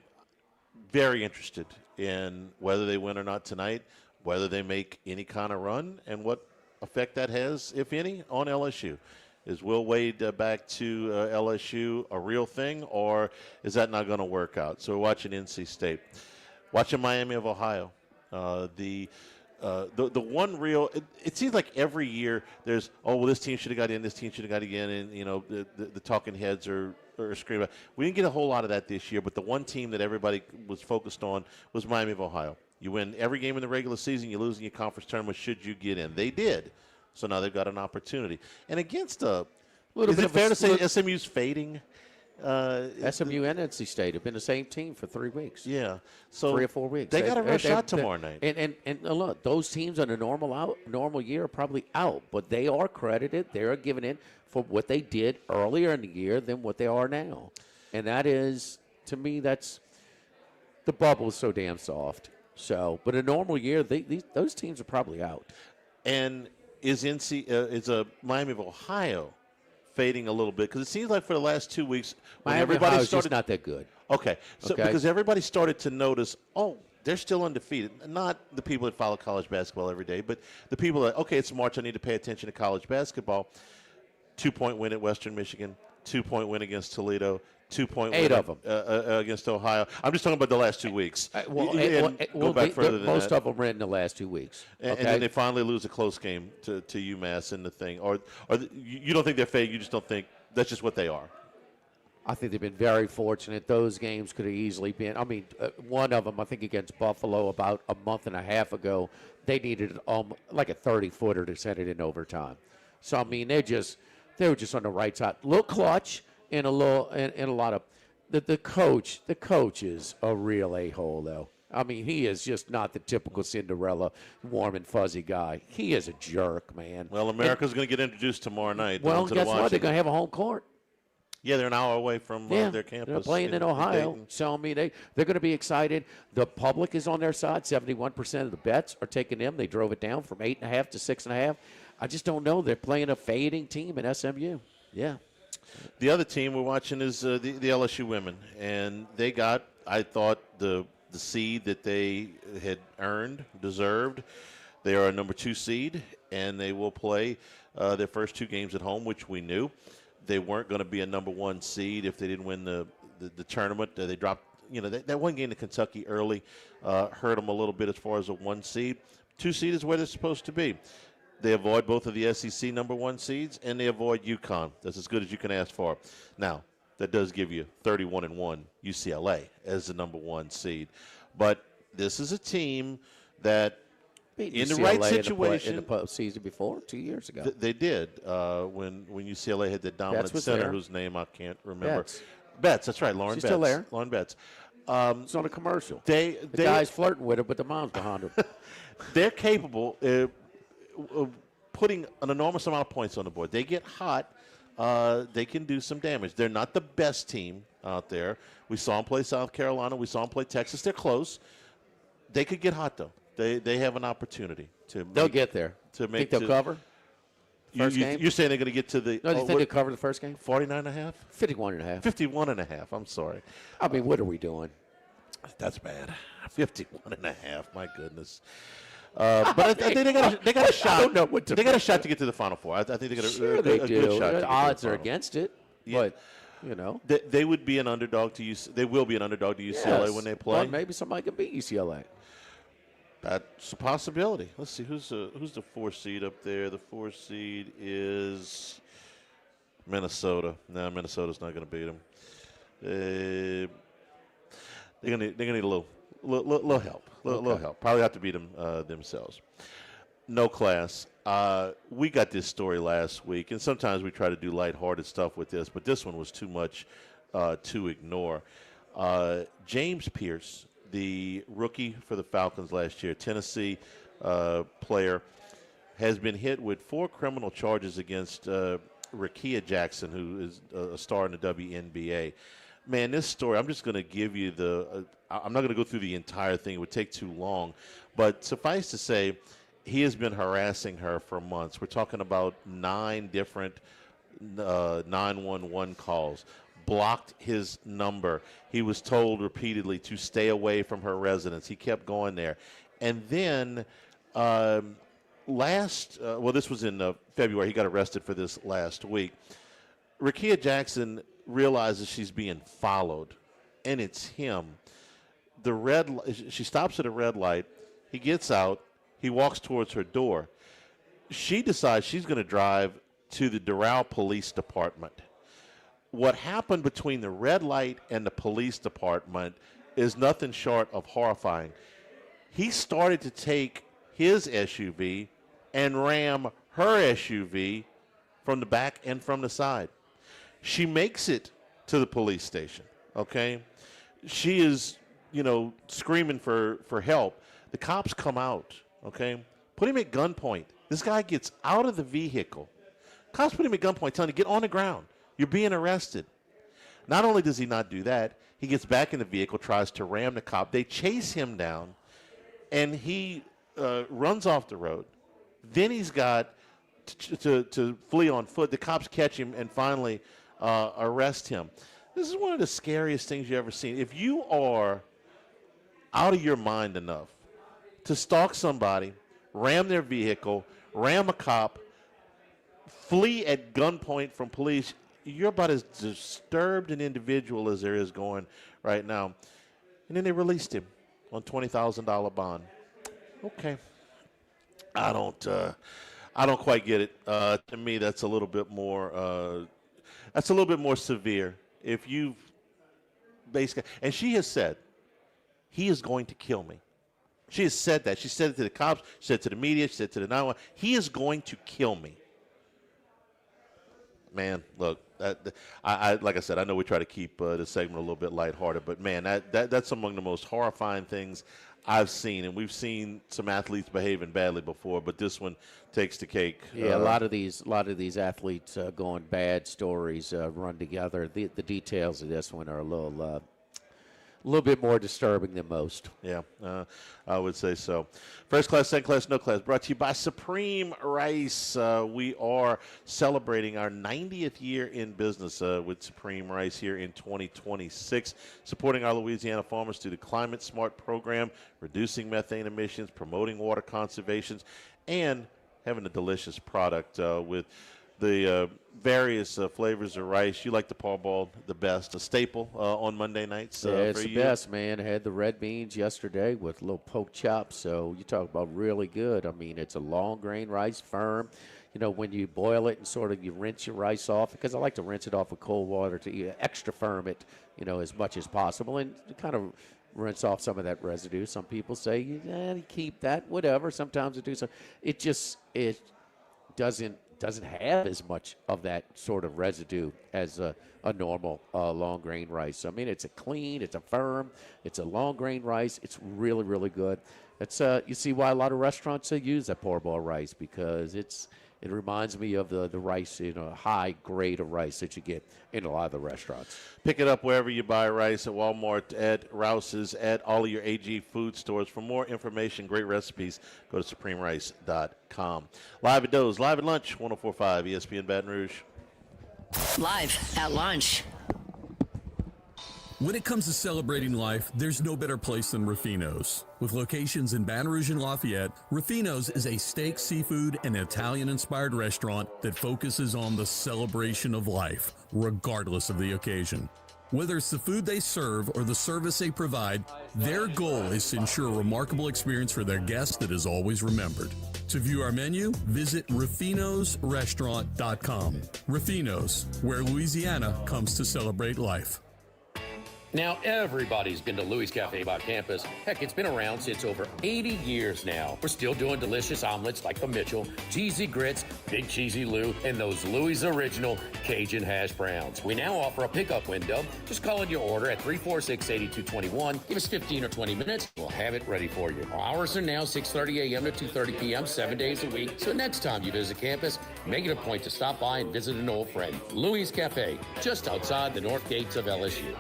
very interested in whether they win or not tonight, whether they make any kind of run, and what effect that has, if any, on LSU. Is Will Wade back to LSU a real thing, or is that not going to work out? So we're watching NC State. Watching Miami of Ohio. The one real – it seems like every year there's, this team should have got in, this team should have got in, and, the talking heads are screaming. We didn't get a whole lot of that this year, but the one team that everybody was focused on was Miami of Ohio. You win every game in the regular season, you lose in your conference tournament should you get in. They did. So now they've got an opportunity. And against is it fair to say SMU's fading? SMU and NC State have been the same team for 3 weeks. Yeah, so 3 or 4 weeks. They got a real shot tomorrow night. And look, those teams on a normal year are probably out, but they are credited. They are given in for what they did earlier in the year than what they are now, and that is, to me, that's the bubble is so damn soft. So, but a normal year, those teams are probably out. And is Miami of Ohio fading a little bit? Because it seems like for the last 2 weeks, when everybody started, just not that good. Okay, so because everybody started to notice, they're still undefeated. Not the people that follow college basketball every day, but the people that, it's March, I need to pay attention to college basketball. 2-point win at Western Michigan, 2-point win against Toledo, 2-point win of them against Ohio. I'm just talking about the last 2 weeks. Go back further than most that. of them were in the last 2 weeks. And then they finally lose a close game to UMass in the thing. Or you don't think they're fake, you just don't think that's just what they are. I think they've been very fortunate. Those games could have easily been. One of them, I think against Buffalo about a month and a half ago, they needed like a 30-footer to set it in overtime. So, they were just on the right side. A little clutch and a lot of the coach. The coach is a real a-hole, though. He is just not the typical Cinderella, warm and fuzzy guy. He is a jerk, man. Well, America's going to get introduced tomorrow night. Well, guess what? They're going to have a home court. Yeah, they're an hour away from their campus. They're playing in Ohio. Dayton. So, they're going to be excited. The public is on their side. 71% of the bets are taking them. They drove it down from 8.5 to 6.5. I just don't know. They're playing a fading team at SMU. Yeah. The other team we're watching is the LSU women, and they got, I thought, the seed that they had deserved. They are a number 2 seed, and they will play their first 2 games at home, which we knew. They weren't going to be a number 1 seed if they didn't win the tournament. They dropped, that one game to Kentucky early hurt them a little bit as far as a 1 seed. 2 seed is where they're supposed to be. They avoid both of the SEC number 1 seeds, and they avoid UConn. That's as good as you can ask for. Now, that does give you 31-1 UCLA as the number 1 seed. But this is a team that, in the right situation, in the postseason before 2 years ago, they did when UCLA had the dominant center whose name I can't remember. Betts, that's right, Lauren Betts. She's still there. Lauren Betts. It's on a commercial. The guy's flirting with her, but the mom's behind her. They're capable of putting an enormous amount of points on the board. They get hot. They can do some damage. They're not the best team out there. We saw them play South Carolina. We saw them play Texas. They're close. They could get hot, though. They have an opportunity to. They'll get there. to make. Think they'll cover? First game? You're saying they're going to get to the. No, do you think they'll cover the first game? 49.5? 51.5. 51.5. I'm sorry. I mean, what are we doing? That's bad. 51.5. My goodness. But I think they got a shot. I don't know what to they got a shot to get to the Final Four. I think they got Sure a they good do. shot. The odds are against it, but you know they would be an underdog to UCLA. They will be an underdog to UCLA when they play. Well, maybe somebody can beat UCLA. That's a possibility. Let's see who's the 4 seed up there. The 4 seed is Minnesota. No, Minnesota's not going to beat them. They're gonna need a little help. Little help. Probably have to beat them themselves. No class. We got this story last week, and sometimes we try to do lighthearted stuff with this, but this one was too much to ignore. James Pierce, the rookie for the Falcons last year, Tennessee player, has been hit with 4 criminal charges against Rickea Jackson, who is a star in the WNBA. Man, this story, I'm just going to give you I'm not going to go through the entire thing. It would take too long. But suffice to say, he has been harassing her for months. We're talking about 9 different 911 calls. Blocked his number. He was told repeatedly to stay away from her residence. He kept going there. And then this was in February. He got arrested for this last week. Rickea Jackson realizes she's being followed, and it's him. She stops at a red light. He gets out. He walks towards her door. She decides she's going to drive to the Doral Police Department. What happened between the red light and the police department is nothing short of horrifying. He started to take his SUV and ram her SUV from the back and from the side. She makes it to the police station, okay? She is, screaming for help. The cops come out, okay? Put him at gunpoint. This guy gets out of the vehicle. Cops put him at gunpoint, telling him, get on the ground. You're being arrested. Not only does he not do that, he gets back in the vehicle, tries to ram the cop. They chase him down, and he runs off the road. Then he's got to flee on foot. The cops catch him and finally arrest him. This is one of the scariest things you've ever seen. If you are out of your mind enough to stalk somebody, ram their vehicle, ram a cop, flee at gunpoint from police, you're about as disturbed an individual as there is going right now. And then they released him on $20,000 bond. Okay. I don't quite get it. To me, that's a little bit more severe. If you've basically, and she has said, he is going to kill me. She has said that. She said it to the cops. She said it to the media. She said it to the 911. He is going to kill me. Man, look, I like I said, I know we try to keep this segment a little bit lighthearted, but man, that's among the most horrifying things I've seen, and we've seen some athletes behaving badly before, but this one takes the cake. Yeah, a lot of these athletes going bad stories run together. The details of this one are a little bit more disturbing than most. Yeah, I would say so. First class, second class, no class, brought to you by Supreme Rice. We are celebrating our 90th year in business with Supreme Rice here in 2026, supporting our Louisiana farmers through the Climate Smart program, reducing methane emissions, promoting water conservation, and having a delicious product with the various flavors of rice. You like the parboiled the best, a staple on Monday nights. Yeah, it's for the you. best, man. I had the red beans yesterday with little poke chops, so you talk about really good. I mean, it's a long grain rice, firm. When you boil it and sort of you rinse your rice off, because I like to rinse it off with cold water to extra firm it, as much as possible, and kind of rinse off some of that residue. Some people say, you keep that, whatever. Sometimes it do so. It doesn't have as much of that sort of residue as a normal long grain rice. I mean, it's a clean, it's a firm, it's a long grain rice. It's really, really good. It's you see why a lot of restaurants use that parboiled rice, because it's It reminds me of the rice, a high grade of rice that you get in a lot of the restaurants. Pick it up wherever you buy rice, at Walmart, at Rouse's, at all of your AG food stores. For more information, great recipes, go to supremerice.com. Live at Doe's, live at lunch, 104.5 ESPN Baton Rouge. Live at lunch. When it comes to celebrating life, there's no better place than Ruffino's. With locations in Baton Rouge and Lafayette, Ruffino's is a steak, seafood, and Italian-inspired restaurant that focuses on the celebration of life, regardless of the occasion. Whether it's the food they serve or the service they provide, their goal is to ensure a remarkable experience for their guests that is always remembered. To view our menu, visit ruffinosrestaurant.com. Ruffino's, where Louisiana comes to celebrate life. Now, everybody's been to Louis Cafe by campus. Heck, it's been around since over 80 years now. We're still doing delicious omelets like the Mitchell, cheesy grits, Big Cheesy Lou, and those Louis Original Cajun hash browns. We now offer a pickup window. Just call in your order at 346-8221. Give us 15 or 20 minutes. We'll have it ready for you. Our hours are now 6:30 a.m. to 2:30 p.m., 7 days a week. So next time you visit campus, make it a point to stop by and visit an old friend. Louis Cafe, just outside the north gates of LSU.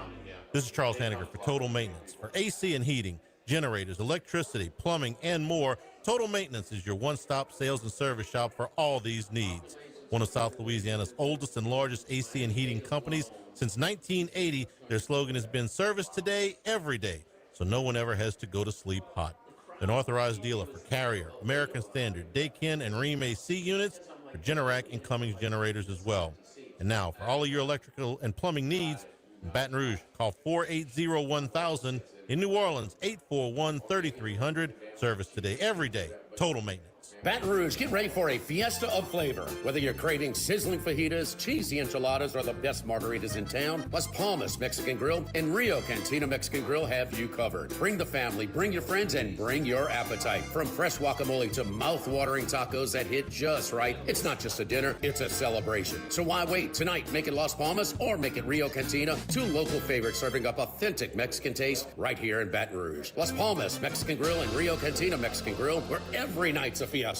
This is Charles Hanniger for Total Maintenance. For AC and heating, generators, electricity, plumbing, and more, Total Maintenance is your one-stop sales and service shop for all these needs. One of South Louisiana's oldest and largest AC and heating companies. Since 1980, their slogan has been service today, every day, so no one ever has to go to sleep hot. An authorized dealer for Carrier, American Standard, Daikin, and Rheem AC units, for Generac and Cummings generators as well. And now, for all of your electrical and plumbing needs, in Baton Rouge, call 480-1000. In New Orleans, 841-3300. Service today, every day. Total Maintenance. Baton Rouge, get ready for a fiesta of flavor. Whether you're craving sizzling fajitas, cheesy enchiladas, or the best margaritas in town, Las Palmas Mexican Grill and Rio Cantina Mexican Grill have you covered. Bring the family, bring your friends, and bring your appetite. From fresh guacamole to mouth-watering tacos that hit just right, it's not just a dinner, it's a celebration. So why wait? Tonight, make it Las Palmas or make it Rio Cantina, two local favorites serving up authentic Mexican taste right here in Baton Rouge. Las Palmas Mexican Grill and Rio Cantina Mexican Grill, where every night's a fiesta.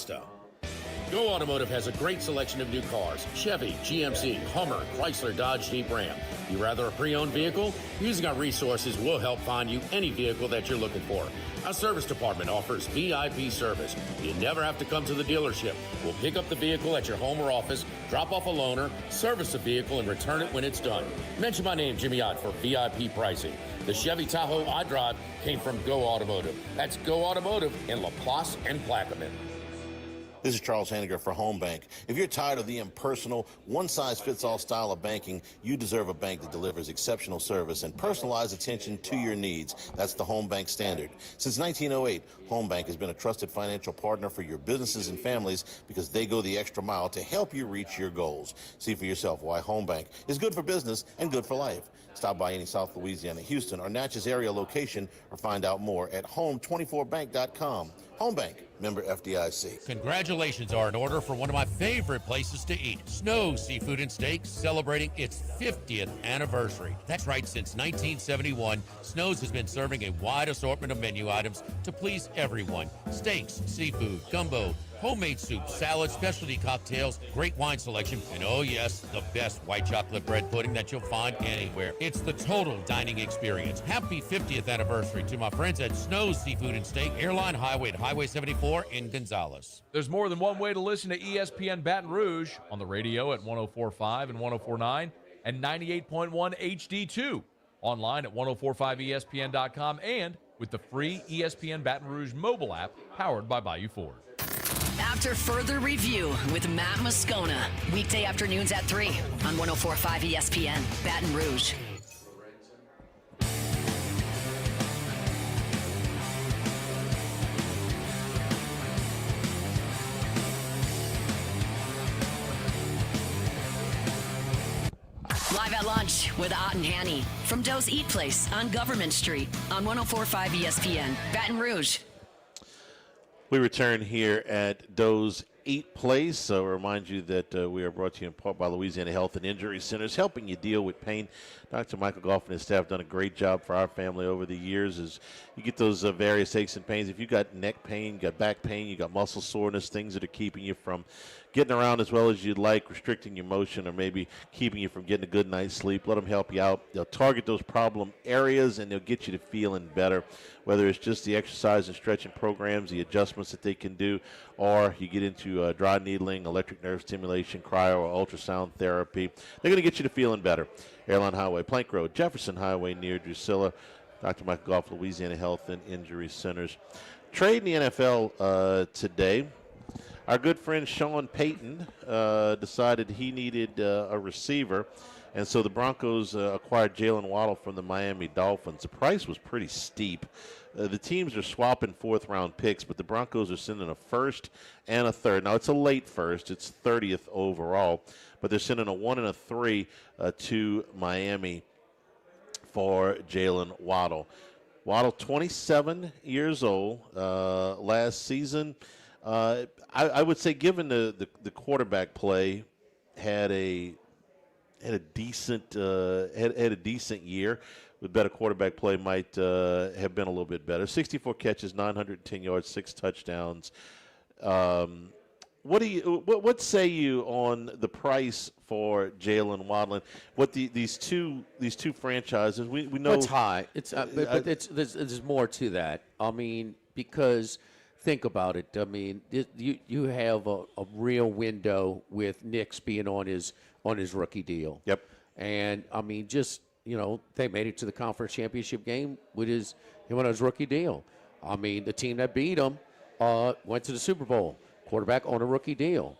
Go Automotive has a great selection of new cars: Chevy, GMC, Hummer, Chrysler, Dodge, Jeep, Ram. You rather a pre-owned vehicle? Using our resources will help find you any vehicle that you're looking for. Our service department offers VIP service. You never have to come to the dealership. We'll pick up the vehicle at your home or office, drop off a loaner, service the vehicle, and return it when it's done. Mention my name, Jimmy Ott, for VIP pricing. The Chevy Tahoe I drive came from Go Automotive. That's Go Automotive in LaPlace and Plaquemine. This is Charles Hanniger for Home Bank. If you're tired of the impersonal, one-size-fits-all style of banking, you deserve a bank that delivers exceptional service and personalized attention to your needs. That's the Home Bank standard. Since 1908, Home Bank has been a trusted financial partner for your businesses and families because they go the extra mile to help you reach your goals. See for yourself why Home Bank is good for business and good for life. Stop by any South Louisiana, Houston, or Natchez area location or find out more at home24bank.com. Home Bank, member FDIC. Congratulations are in order for one of my favorite places to eat, Snow Seafood and Steak, celebrating its 50th anniversary. That's right, since 1971, Snow's has been serving a wide assortment of menu items to please everyone. Steaks, seafood, gumbo, homemade soup, salad, specialty cocktails, great wine selection, and oh yes, the best white chocolate bread pudding that you'll find anywhere. It's the total dining experience. Happy 50th anniversary to my friends at Snow's Seafood and Steak, Airline Highway at Highway 74 in Gonzales. There's more than one way to listen to ESPN Baton Rouge: on the radio at 104.5 and 104.9 and 98.1 HD2. Online at 1045ESPN.com and with the free ESPN Baton Rouge mobile app powered by Bayou Ford. After further review with Matt Moscona, weekday afternoons at 3 on 104.5 ESPN, Baton Rouge. Live at lunch with Ott and Hanny from Doe's Eat Place on Government Street on 104.5 ESPN, Baton Rouge. We return here at Doe's Eat Place. So I remind you that we are brought to you in part by Louisiana Health and Injury Centers, helping you deal with pain Dr. Michael Goff and his staff have done a great job for our family over the years. As you get those various aches and pains, if you got neck pain, you got back pain, you got muscle soreness, things that are keeping you from getting around as well as you'd like, restricting your motion, or maybe keeping you from getting a good night's sleep, let them help you out. They'll target those problem areas, and they'll get you to feeling better, whether it's just the exercise and stretching programs, the adjustments that they can do, or you get into dry needling, electric nerve stimulation, cryo, or ultrasound therapy. They're going to get you to feeling better. Airline Highway, Plank Road, Jefferson Highway near Drusilla. Dr. Michael Goff, Louisiana Health and Injury Centers. Trade in the NFL today. Our good friend Sean Payton decided he needed a receiver, and so the Broncos acquired Jalen Waddle from the Miami Dolphins. The price was pretty steep. The teams are swapping fourth-round picks, but the Broncos are sending a first and a third. Now, it's a late first. It's 30th overall, but they're sending a 1 and a 3 to Miami for Jalen Waddle. Waddle, 27 years old. Last season, I would say, given the quarterback play, had a decent year. With better quarterback play, might have been a little bit better. 64 catches, 910 yards, 6 touchdowns. What say you on the price for Jalen Waddle? What these two franchises? We know it's high. It's but there's more to that. I mean, because think about it. I mean, you have a real window with Nix being on his rookie deal. Yep. And I mean, just they made it to the conference championship game with him on his rookie deal. I mean, the team that beat him went to the Super Bowl. Quarterback on a rookie deal.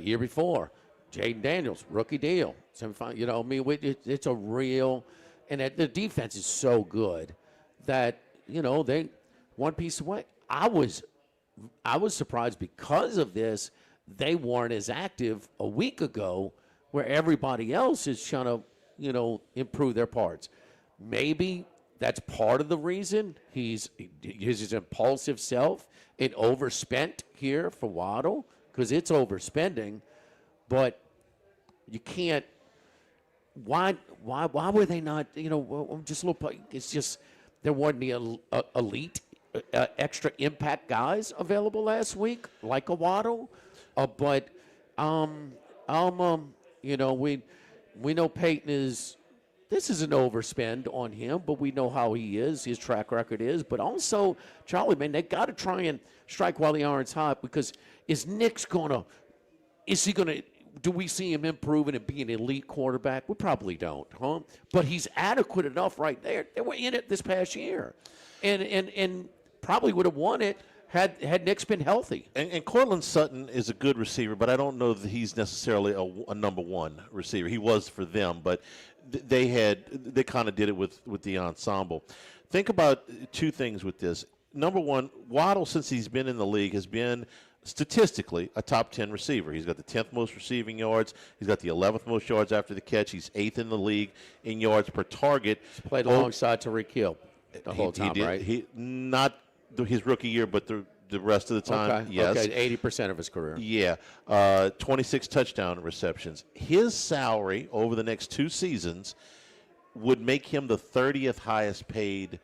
Year before, Jaden Daniels, rookie deal. Semifinal. I mean, it's a real, and the defense is so good that they one piece away. I was surprised because of this. They weren't as active a week ago, where everybody else is trying to improve their parts. Maybe that's part of the reason he's his impulsive self and overspent here for Waddle, because it's overspending. But you can't. Why were they not? Just a little. It's just there weren't the elite, extra impact guys available last week, like a Waddle. But we know Peyton is. This is an overspend on him, but we know how he is, his track record is. But also, Charlie, man, they got to try and strike while the iron's hot, because is he going to, do we see him improving and being an elite quarterback? We probably don't, huh? But he's adequate enough right there. They were in it this past year and probably would have won it had Nix been healthy. And Cortland Sutton is a good receiver, but I don't know that he's necessarily a number one receiver. He was for them, but they kind of did it with the ensemble. Think about two things with this. Number one, Waddle, since he's been in the league, has been statistically a top 10 receiver. He's got the 10th most receiving yards. He's got the 11th most yards after the catch. He's 8th in the league in yards per target. He's played alongside Tyreek Hill the whole time, right? He not his rookie year, but the rest of the time, okay. yes. Okay, 80% of his career. Yeah. 26 touchdown receptions. His salary over the next 2 seasons would make him the 30th highest paid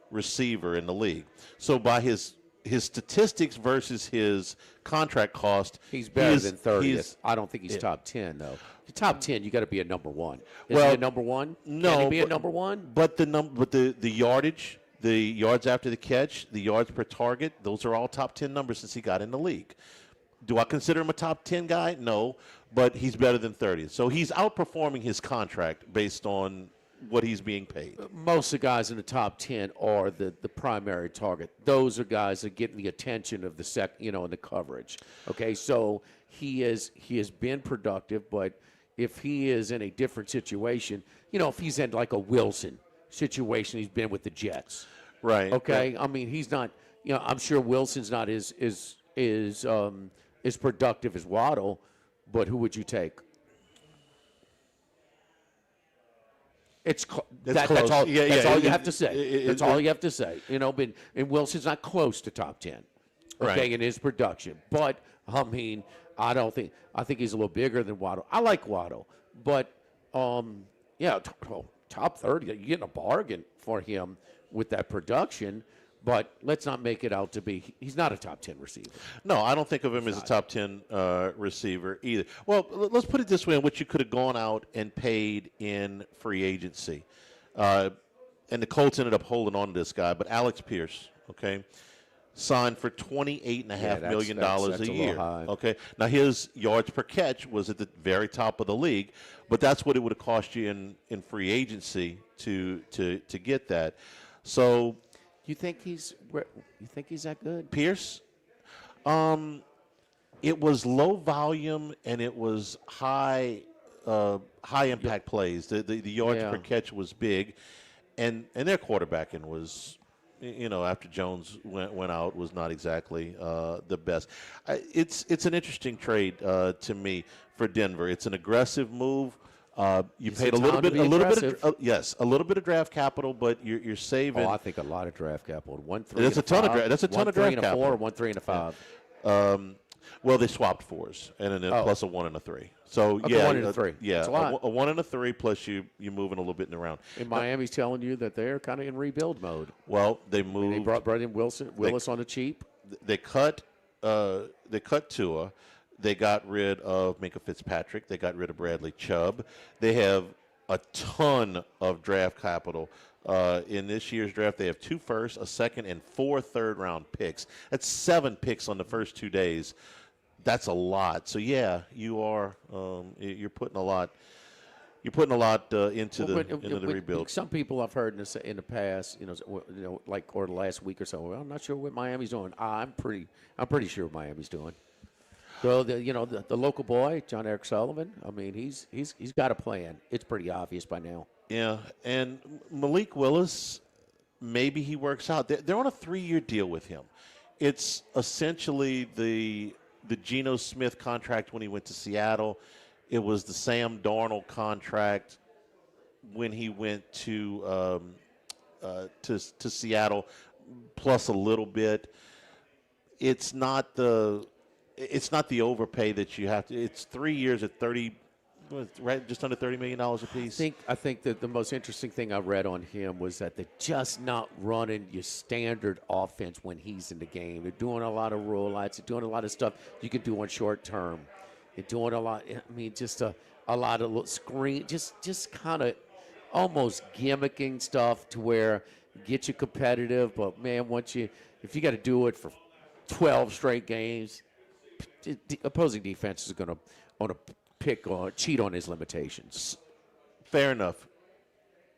receiver in the league. So by his statistics versus his contract cost, he's better than 30th. I don't think he's top 10, though. Top 10, you got to be a number one. Is he a number one? No. Can he be a number one? But the yardage, the yards after the catch, the yards per target, those are all top 10 numbers since he got in the league. Do I consider him a top 10 guy? No, but he's better than 30th. So he's outperforming his contract based on what he's being paid. Most of the guys in the top 10 are the primary target. Those are guys that get the attention of the and the coverage. Okay, so he has been productive, but if he is in a different situation, if he's in like a Wilson situation, he's been with the Jets. Right. Okay. Right. I mean, he's not. I'm sure Wilson's not as productive as Waddle, but who would you take? That's all all you have to say. That's all you have to say. But and Wilson's not close to top 10. Okay, right. In his production. But I mean, I think he's a little bigger than Waddle. I like Waddle, but top 30. You're getting a bargain for him with that production. But let's not make it out to be he's not a top 10 receiver. No, I don't think of him as a top 10 receiver either. Well, let's put it this way: on what you could have gone out and paid in free agency, and the Colts ended up holding on to this guy. But Alex Pierce, okay, signed for $28.5 million a year. Okay, now his yards per catch was at the very top of the league, but that's what it would have cost you in free agency to get that. So. You think he's that good? Pierce? It was low volume and it was high impact plays. The yards per catch was big, and their quarterbacking was, after Jones went out, was not exactly the best. It's an interesting trade to me for Denver. It's an aggressive move. You paid a little bit of draft capital, but you're saving. Oh, I think a lot of draft capital. 1, 3, That's a ton of draft. That's a ton of draft 1, 3, and capital. 4, 1, 3, and 5. Well, they swapped 4s and then plus a 1 and a 3. So Okay, 1 and a 3. Yeah, That's a lot. a 1 and a 3 plus you moving a little bit around. And Miami's telling you that they're kind of in rebuild mode. Well, they moved. They brought in Willis on the cheap. They cut Tua. They got rid of Minka Fitzpatrick. They got rid of Bradley Chubb. They have a ton of draft capital. In this year's draft, they have 2 firsts, a second, and 4 third-round picks. That's 7 picks on the first 2 days. That's a lot. So yeah, you are. You're putting a lot. You're putting a lot into the rebuild. Some people I've heard in the past, like or the last week or so. Well, I'm not sure what Miami's doing. I'm pretty sure what Miami's doing. So the local boy, John Eric Sullivan. I mean, he's got a plan. It's pretty obvious by now. Yeah, and Malik Willis, maybe he works out. They're on a 3-year deal with him. It's essentially the Geno Smith contract when he went to Seattle. It was the Sam Darnold contract when he went to Seattle, plus a little bit. It's not the overpay that you have to. It's 3 years at just under $30 million a piece. I think that the most interesting thing I read on him was that they're just not running your standard offense when he's in the game. They're doing a lot of rollouts. They're doing a lot of stuff you can do on short term. They're doing a lot. I mean, just a lot of screen, just kind of almost gimmicking stuff to where get you competitive. But man, if you got to do it for 12 straight games, the opposing defense is going to want to pick or cheat on his limitations. Fair enough.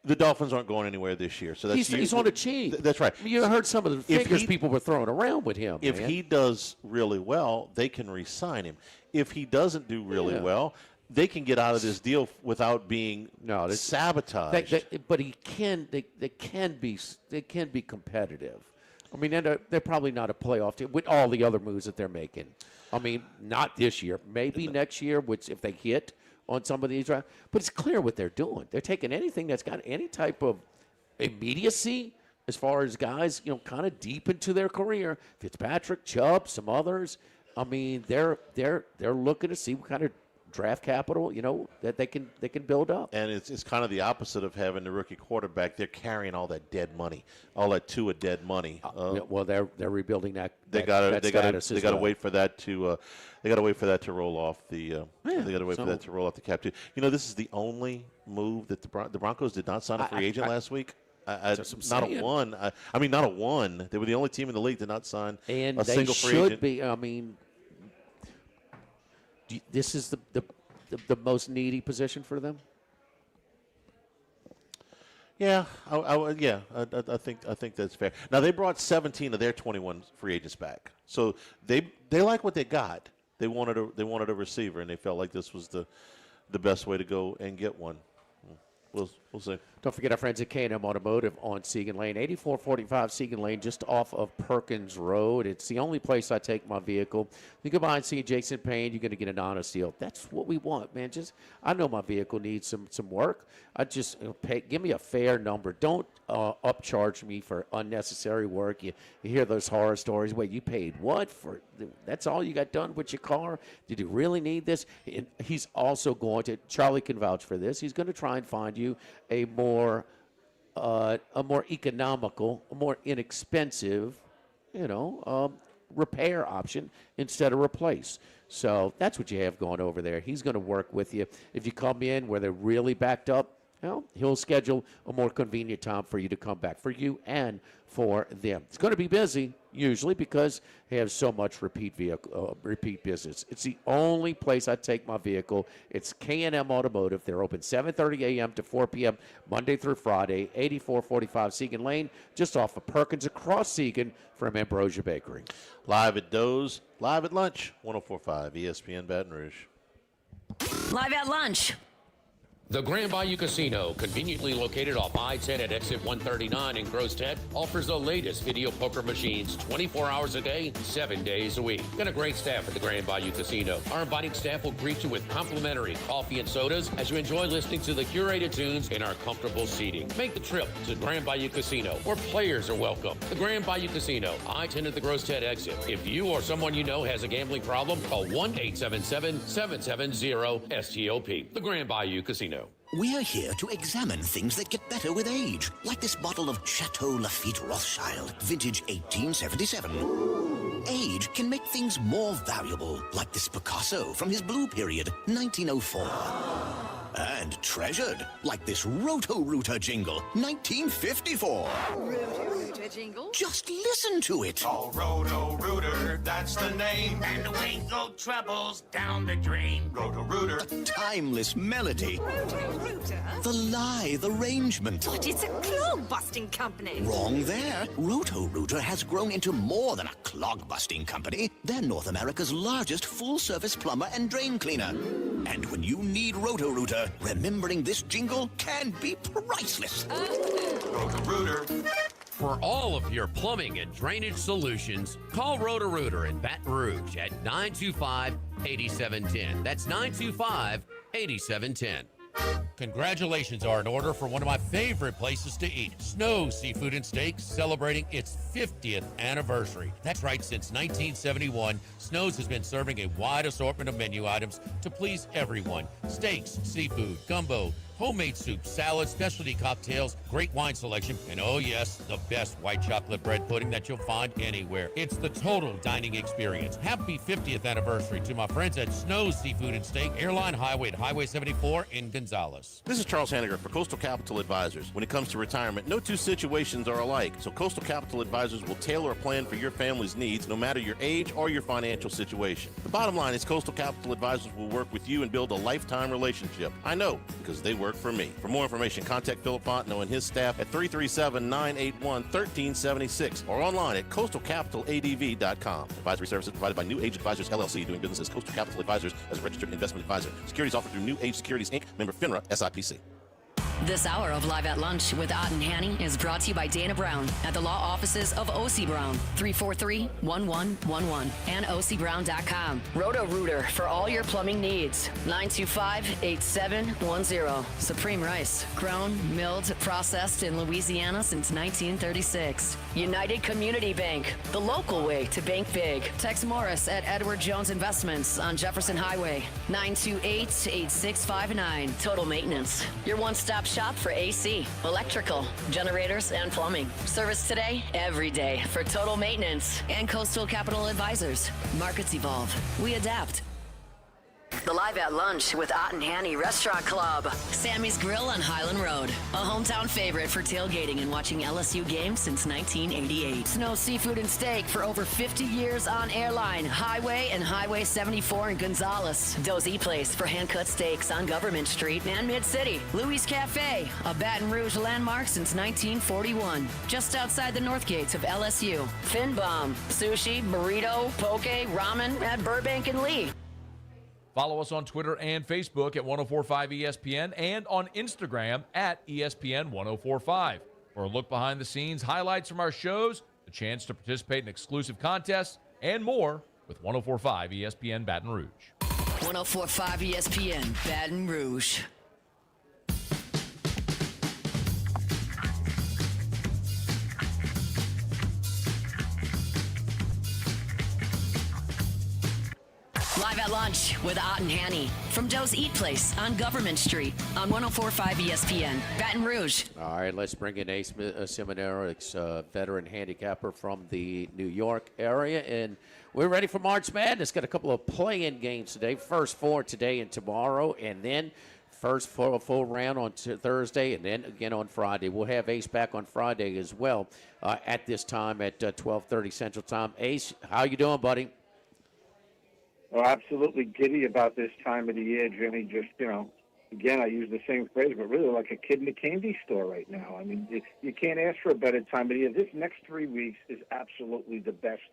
The Dolphins aren't going anywhere this year, so he's on a cheat. That's right. You heard some of the figures people were throwing around with him. If he does really well, they can re-sign him. If he doesn't do really well, they can get out of this deal without being sabotaged. But he can. They can be competitive. I mean, they're probably not a playoff team with all the other moves that they're making. I mean, not this year. Maybe next year, which if they hit on some of these drafts. But it's clear what they're doing. They're taking anything that's got any type of immediacy as far as guys, kind of deep into their career. Fitzpatrick, Chubb, some others. I mean, they're looking to see what kind of draft capital, that they can build up. And it's kind of the opposite of having the rookie quarterback. They're carrying all that dead money, all that Tua dead money. Well, they're rebuilding that. They got to wait for that to. They got to wait for that to roll off the. They got to wait for that to roll off the cap too. This is the only move that the Broncos did not sign a free agent last week. Not a one. Not a one. They were the only team in the league to not sign a single free agent. Be. I mean, this is the most needy position for them. Yeah, I think that's fair. Now they brought 17 of their 21 free agents back, so they like what they got. They wanted a receiver, and they felt like this was the best way to go and get one. We'll see. Don't forget our friends at K&M Automotive on Segan Lane, 8445 Segan Lane, just off of Perkins Road. It's the only place I take my vehicle. You go by and see Jason Payne, you're going to get an honest deal. That's what we want, man. I know my vehicle needs some work. I just give me a fair number. Don't upcharge me for unnecessary work. You hear those horror stories. Wait, you paid what for? That's all you got done with your car? Did you really need this? And he's also going to, Charlie can vouch for this, he's going to try and find you a more economical, a more inexpensive, repair option instead of replace. So that's what you have going over there. He's going to work with you. If you come in where they're really backed up, he'll schedule a more convenient time for you to come back, for you and for them. It's going to be busy, usually, because they have so much repeat business. It's the only place I take my vehicle. It's K&M Automotive. They're open 7:30 a.m. to 4 p.m. Monday through Friday, 8445 Segan Lane, just off of Perkins, across Segan from Ambrosia Bakery. Live at Doe's, live at lunch, 104.5 ESPN Baton Rouge. Live at lunch. The Grand Bayou Casino, conveniently located off I-10 at exit 139 in Gross Tech, offers the latest video poker machines 24 hours a day, 7 days a week. Got a great staff at the Grand Bayou Casino. Our inviting staff will greet you with complimentary coffee and sodas as you enjoy listening to the curated tunes in our comfortable seating. Make the trip to Grand Bayou Casino, where players are welcome. The Grand Bayou Casino, I-10 at the Gross Tech exit. If you or someone you know has a gambling problem, call 1-877-770-STOP. The Grand Bayou Casino. We're here to examine things that get better with age, like this bottle of Chateau Lafite Rothschild, vintage 1877. Age can make things more valuable, like this Picasso from his Blue Period, 1904. And treasured, like this Roto-Rooter jingle, 1954. Roto-Rooter jingle? Just listen to it. Oh, Roto-Rooter, that's the name. And away go troubles down the drain. Roto-Rooter. A timeless melody. Roto-Rooter? The lithe arrangement. But it's a clog-busting company. Wrong there. Roto-Rooter has grown into more than a clog-busting company. They're North America's largest full-service plumber and drain cleaner. And when you need Roto-Rooter, remembering this jingle can be priceless. Roto-Rooter. For all of your plumbing and drainage solutions, call Roto-Rooter in Baton Rouge at 925-8710. That's 925-8710. Congratulations are in order for one of my favorite places to eat, Snow Seafood and Steaks, celebrating its 50th anniversary. That's right, since 1971, Snow's has been serving a wide assortment of menu items to please everyone. Steaks, seafood, gumbo, homemade soup, salads, specialty cocktails, great wine selection, and oh yes, the best white chocolate bread pudding that you'll find anywhere. It's the total dining experience. Happy 50th anniversary to my friends at Snow's Seafood and Steak, Airline Highway at Highway 74 in Gonzales. This is Charles Hanniger for Coastal Capital Advisors. When it comes to retirement, no two situations are alike, so Coastal Capital Advisors will tailor a plan for your family's needs, no matter your age or your financial situation. The bottom line is Coastal Capital Advisors will work with you and build a lifetime relationship. I know, because they work for me. For more information, contact Philip Fontenot and his staff at 337-981-1376 or online at coastalcapitaladv.com. Advisory services provided by New Age Advisors, LLC, doing business as Coastal Capital Advisors as a registered investment advisor. Securities offered through New Age Securities, Inc., member FINRA, SIPC. This hour of Live at Lunch with Ott and Hanny is brought to you by Dana Brown at the law offices of O.C. Brown, 343-1111 and ocbrown.com. Roto-Rooter for all your plumbing needs, 925-8710. Supreme Rice, grown, milled, processed in Louisiana since 1936. United Community Bank, the local way to bank big. Tex Morris at Edward Jones Investments on Jefferson Highway, 928-8659. Total Maintenance, your one-stop shop for AC, electrical, generators, and plumbing. Service today, every day for Total Maintenance and Coastal Capital Advisors. Markets evolve. We adapt. The Live at Lunch with Ott and Hanny Restaurant Club. Sammy's Grill on Highland Road. A hometown favorite for tailgating and watching LSU games since 1988. Snow Seafood and Steak for over 50 years on Airline, Highway, and Highway 74 in Gonzales. Dozy Place for hand-cut steaks on Government Street and Mid-City. Louis Cafe, a Baton Rouge landmark since 1941. Just outside the north gates of LSU. Fin Bomb, sushi, burrito, poke, ramen at Burbank and Lee. Follow us on Twitter and Facebook at 1045 ESPN and on Instagram at ESPN 1045. For a look behind the scenes, highlights from our shows, the chance to participate in exclusive contests, and more with 1045 ESPN Baton Rouge. 1045 ESPN Baton Rouge. Live at lunch with Ott and Hanny from Doe's Eat Place on Government Street on 104.5 ESPN, Baton Rouge. All right, let's bring in Ace Seminaro, veteran handicapper from the New York area. And we're ready for March Madness. Got a couple of play-in games today. First four today and tomorrow, and then first full round on Thursday, and then again on Friday. We'll have Ace back on Friday as well at this time at 12:30 Central Time. Ace, how you doing, buddy? Well, absolutely giddy about this time of the year, Jimmy. Just, again, I use the same phrase, but really like a kid in a candy store right now. I mean, you can't ask for a better time of the year. This next 3 weeks is absolutely the best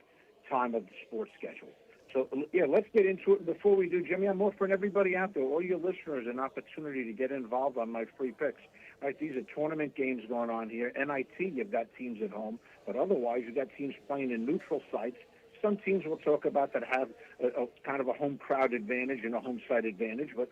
time of the sports schedule. So, yeah, let's get into it. Before we do, Jimmy, I'm offering everybody out there, all your listeners, an opportunity to get involved on my free picks. All right, these are tournament games going on here. NIT, you've got teams at home, but otherwise you've got teams playing in neutral sites. Some teams we'll talk about that have a kind of a home crowd advantage and a home site advantage, but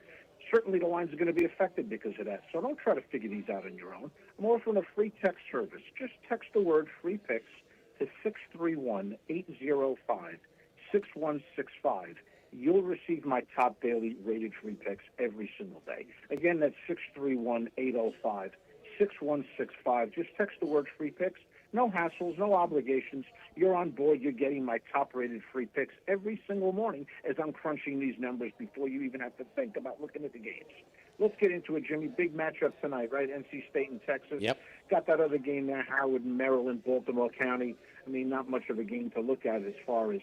certainly the lines are going to be affected because of that. So don't try to figure these out on your own. I'm offering a free text service. Just text the word free picks to 631-805-6165. You'll receive my top daily rated free picks every single day. Again, that's 631-805-6165. Just text the word free picks. No hassles, no obligations. You're on board. You're getting my top-rated free picks every single morning as I'm crunching these numbers before you even have to think about looking at the games. Let's get into it, Jimmy. Big matchup tonight, right? NC State and Texas. Yep. Got that other game there, Howard and Maryland, Baltimore County. I mean, not much of a game to look at as far as,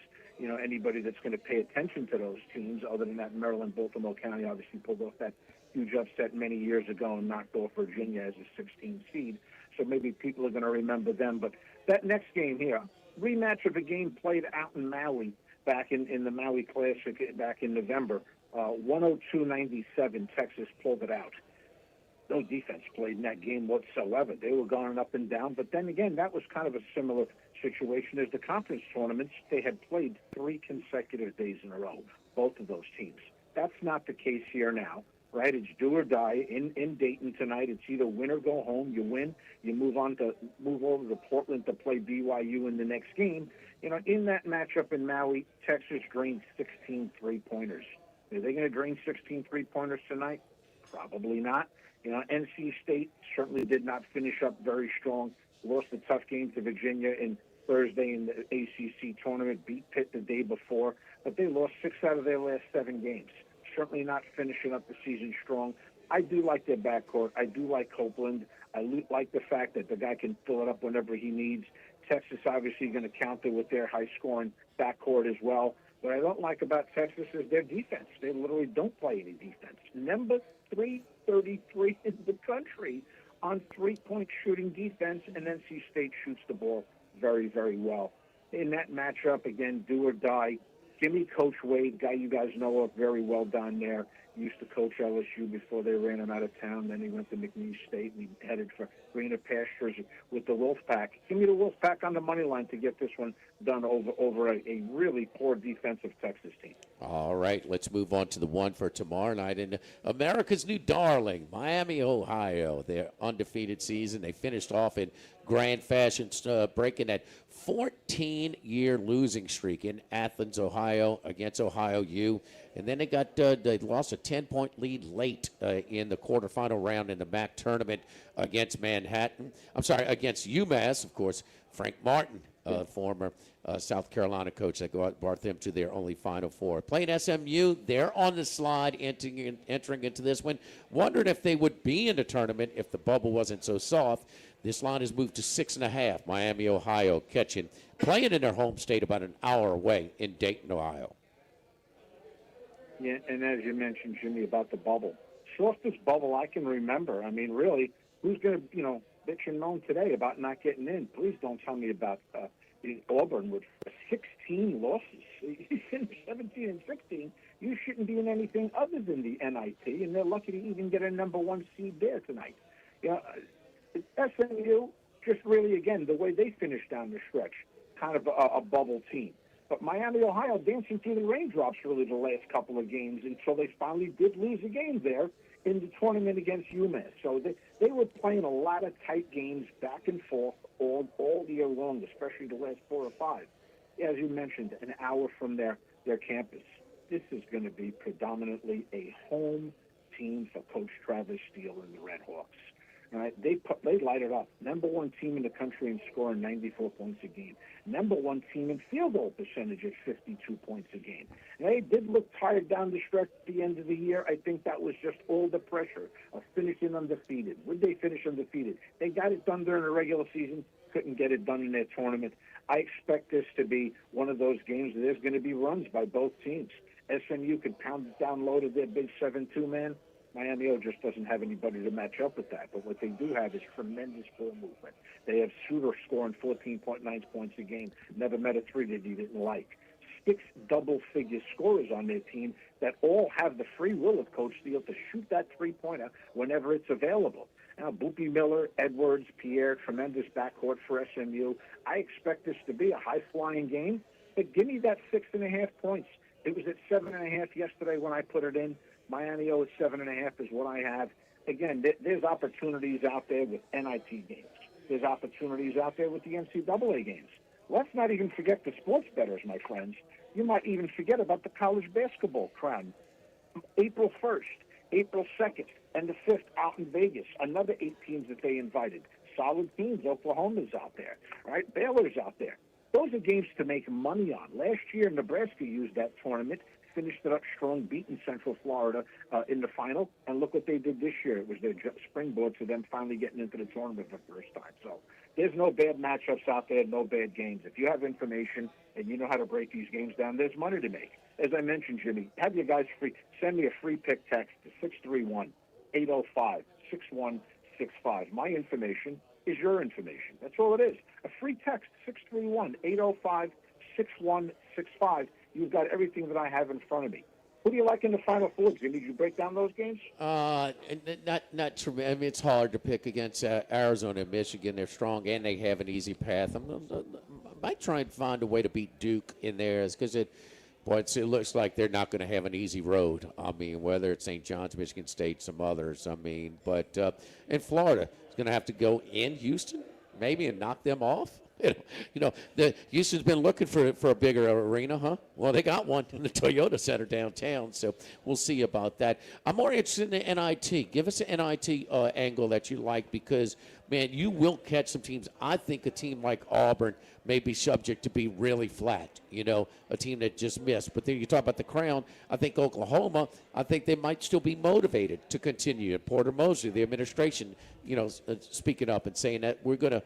anybody that's going to pay attention to those teams other than that Maryland, Baltimore County obviously pulled off that huge upset many years ago and knocked off Virginia as a 16 seed. So maybe people are going to remember them. But that next game here, rematch of a game played out in Maui back in the Maui Classic back in November. 102-97, Texas pulled it out. No defense played in that game whatsoever. They were going up and down. But then again, that was kind of a similar situation as the conference tournaments. They had played 3 consecutive days in a row, both of those teams. That's not the case here now. Right, it's do or die in Dayton tonight. It's either win or go home. You win, you move over to Portland to play BYU in the next game. In that matchup in Maui, Texas drained 16 3-pointers. Are they going to drain 16 3-pointers tonight? Probably not. NC State certainly did not finish up very strong. Lost a tough game to Virginia in Thursday in the ACC tournament. Beat Pitt the day before, but they lost 6 out of their last 7 games. Certainly not finishing up the season strong. I do like their backcourt. I do like Copeland. I like the fact that the guy can fill it up whenever he needs. Texas obviously going to counter with their high-scoring backcourt as well. What I don't like about Texas is their defense. They literally don't play any defense. Number 333 in the country on three-point shooting defense, and NC State shoots the ball very, very well. In that matchup, again, do or die. Give me Coach Wade, guy you guys know of very well down there. He used to coach LSU before they ran him out of town. Then he went to McNeese State and he headed for greener pastures with the Wolfpack. Give me the Wolfpack on the money line to get this one done over a really poor defensive Texas team. All right, let's move on to the one for tomorrow night. In America's new darling, Miami, Ohio, their undefeated season. They finished off in grand fashion, breaking that 14-year losing streak in Athens, Ohio, against Ohio U. And then they lost a 10-point lead late in the quarterfinal round in the MAC tournament against against UMass, of course. Frank Martin, former South Carolina coach that brought them to their only Final Four. Playing SMU, they're on the slide entering into this one. Wondered if they would be in the tournament if the bubble wasn't so soft. This line has moved to 6.5. Miami, Ohio, playing in their home state about an hour away in Dayton, Ohio. Yeah, and as you mentioned, Jimmy, about the bubble. Softest bubble I can remember. I mean, really, who's going to, bitch and moan today about not getting in? Please don't tell me about Auburn with 16 losses. You finished 17 and 16. You shouldn't be in anything other than the NIT, and they're lucky to even get a number 1 seed there tonight. SMU, just really, again, the way they finished down the stretch, kind of a bubble team. But Miami, Ohio, dancing through the raindrops really the last couple of games until they finally did lose a game there in the tournament against UMass. So they were playing a lot of tight games back and forth all year long, especially the last 4 or 5. As you mentioned, an hour from their campus. this is going to be predominantly a home team for Coach Travis Steele and the Red Hawks. All right, they light it up. Number one team in the country in scoring 94 points a game. Number one team in field goal percentage at 52 points a game. They did look tired down the stretch at the end of the year. I think that was just all the pressure of finishing undefeated. Would they finish undefeated? They got it done during the regular season, couldn't get it done in their tournament. I expect this to be one of those games that there's going to be runs by both teams. SMU could pound it down low to their big 7-2 man. Miami just doesn't have anybody to match up with that. But what they do have is tremendous ball movement. They have shooters scoring 14.9 points a game. Never met a three that he didn't like. 6 double-figure scorers on their team that all have the free will of Coach Steele to shoot that three-pointer whenever it's available. Now, Boopy Miller, Edwards, Pierre, tremendous backcourt for SMU. I expect this to be a high-flying game, but give me that 6.5 points. It was at 7.5 yesterday when I put it in. Miami at 7.5 is what I have. Again, there's opportunities out there with NIT games. There's opportunities out there with the NCAA games. Let's not even forget the sports bettors, my friends. You might even forget about the college basketball crown. April 1st, April 2nd, and the 5th out in Vegas. Another 8 teams that they invited. Solid teams. Oklahoma's out there. All right, Baylor's out there. Those are games to make money on. Last year, Nebraska used that tournament, finished it up strong, beating Central Florida in the final, and look what they did this year. It was their springboard to them finally getting into the tournament for the first time. So there's no bad matchups out there, no bad games. If you have information and you know how to break these games down, there's money to make. As I mentioned, Jimmy, have you guys free. Send me a free pick text to 631-805-6165. My information is your information. That's all it is. A free text, 631-805-6165. You've got everything that I have in front of me. Who do you like in the Final Four? Jimmy, did you break down those games? Not true. I mean, it's hard to pick against Arizona and Michigan. They're strong and they have an easy path. I might try and find a way to beat Duke in there, because it looks like they're not going to have an easy road. I mean, whether it's St. John's, Michigan State, some others. I mean, but in Florida, it's going to have to go in Houston maybe and knock them off. The Houston's been looking for a bigger arena, huh? Well, they got one in the Toyota Center downtown, so we'll see about that. I'm more interested in the NIT. Give us an NIT angle that you like, because, man, you will catch some teams. I think a team like Auburn may be subject to be really flat, a team that just missed. But then you talk about the Crown. I think Oklahoma, I think they might still be motivated to continue. And Porter Mosley, the administration, speaking up and saying that we're gonna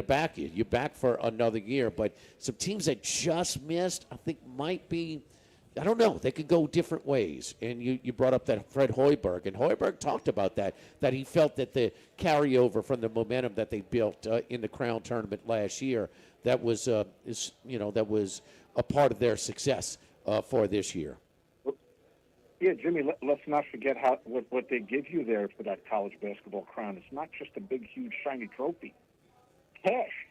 back you. You're back for another year. But some teams that just missed, I think might be, I don't know, they could go different ways. And you brought up that Fred Hoiberg, and Hoiberg talked about that he felt that the carryover from the momentum that they built in the Crown tournament last year, that was that was a part of their success for this year. Yeah, Jimmy, let's not forget what they give you there for that college basketball crown. It's not just a big, huge, shiny trophy. Cash.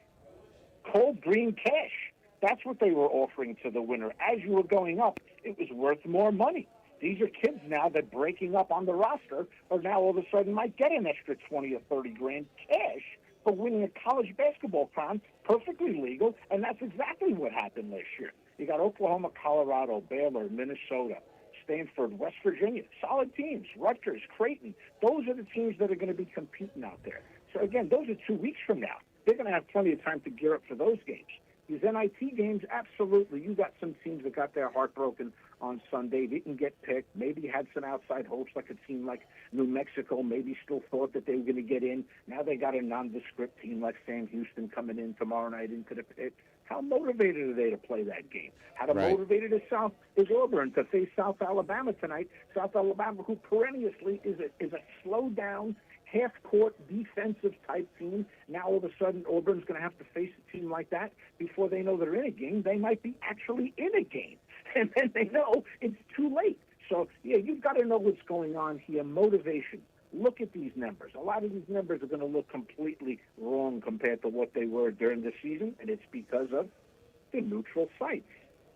Cold green cash. That's what they were offering to the winner. As you were going up, it was worth more money. These are kids now that breaking up on the roster or now all of a sudden might get an extra 20 or 30 grand cash for winning a college basketball crown, perfectly legal, and that's exactly what happened last year. You got Oklahoma, Colorado, Baylor, Minnesota, Stanford, West Virginia, solid teams, Rutgers, Creighton. Those are the teams that are going to be competing out there. So, again, those are 2 weeks from now. They're going to have plenty of time to gear up for those games. These NIT games, absolutely. You got some teams that got their heart broken on Sunday, didn't get picked, maybe had some outside hopes, like a team like New Mexico, maybe still thought that they were going to get in. Now they got a nondescript team like Sam Houston coming in tomorrow night into the pit. How motivated are they to play that game? How motivated is Auburn to face South Alabama tonight? South Alabama, who perennially is a slow-down, half-court defensive type team. Now all of a sudden Auburn's going to have to face a team like that before they know they're in a game. They might be actually in a game, and then they know it's too late. So, yeah, you've got to know what's going on here. Motivation. Look at these numbers. A lot of these numbers are going to look completely wrong compared to what they were during the season, and it's because of the neutral sites,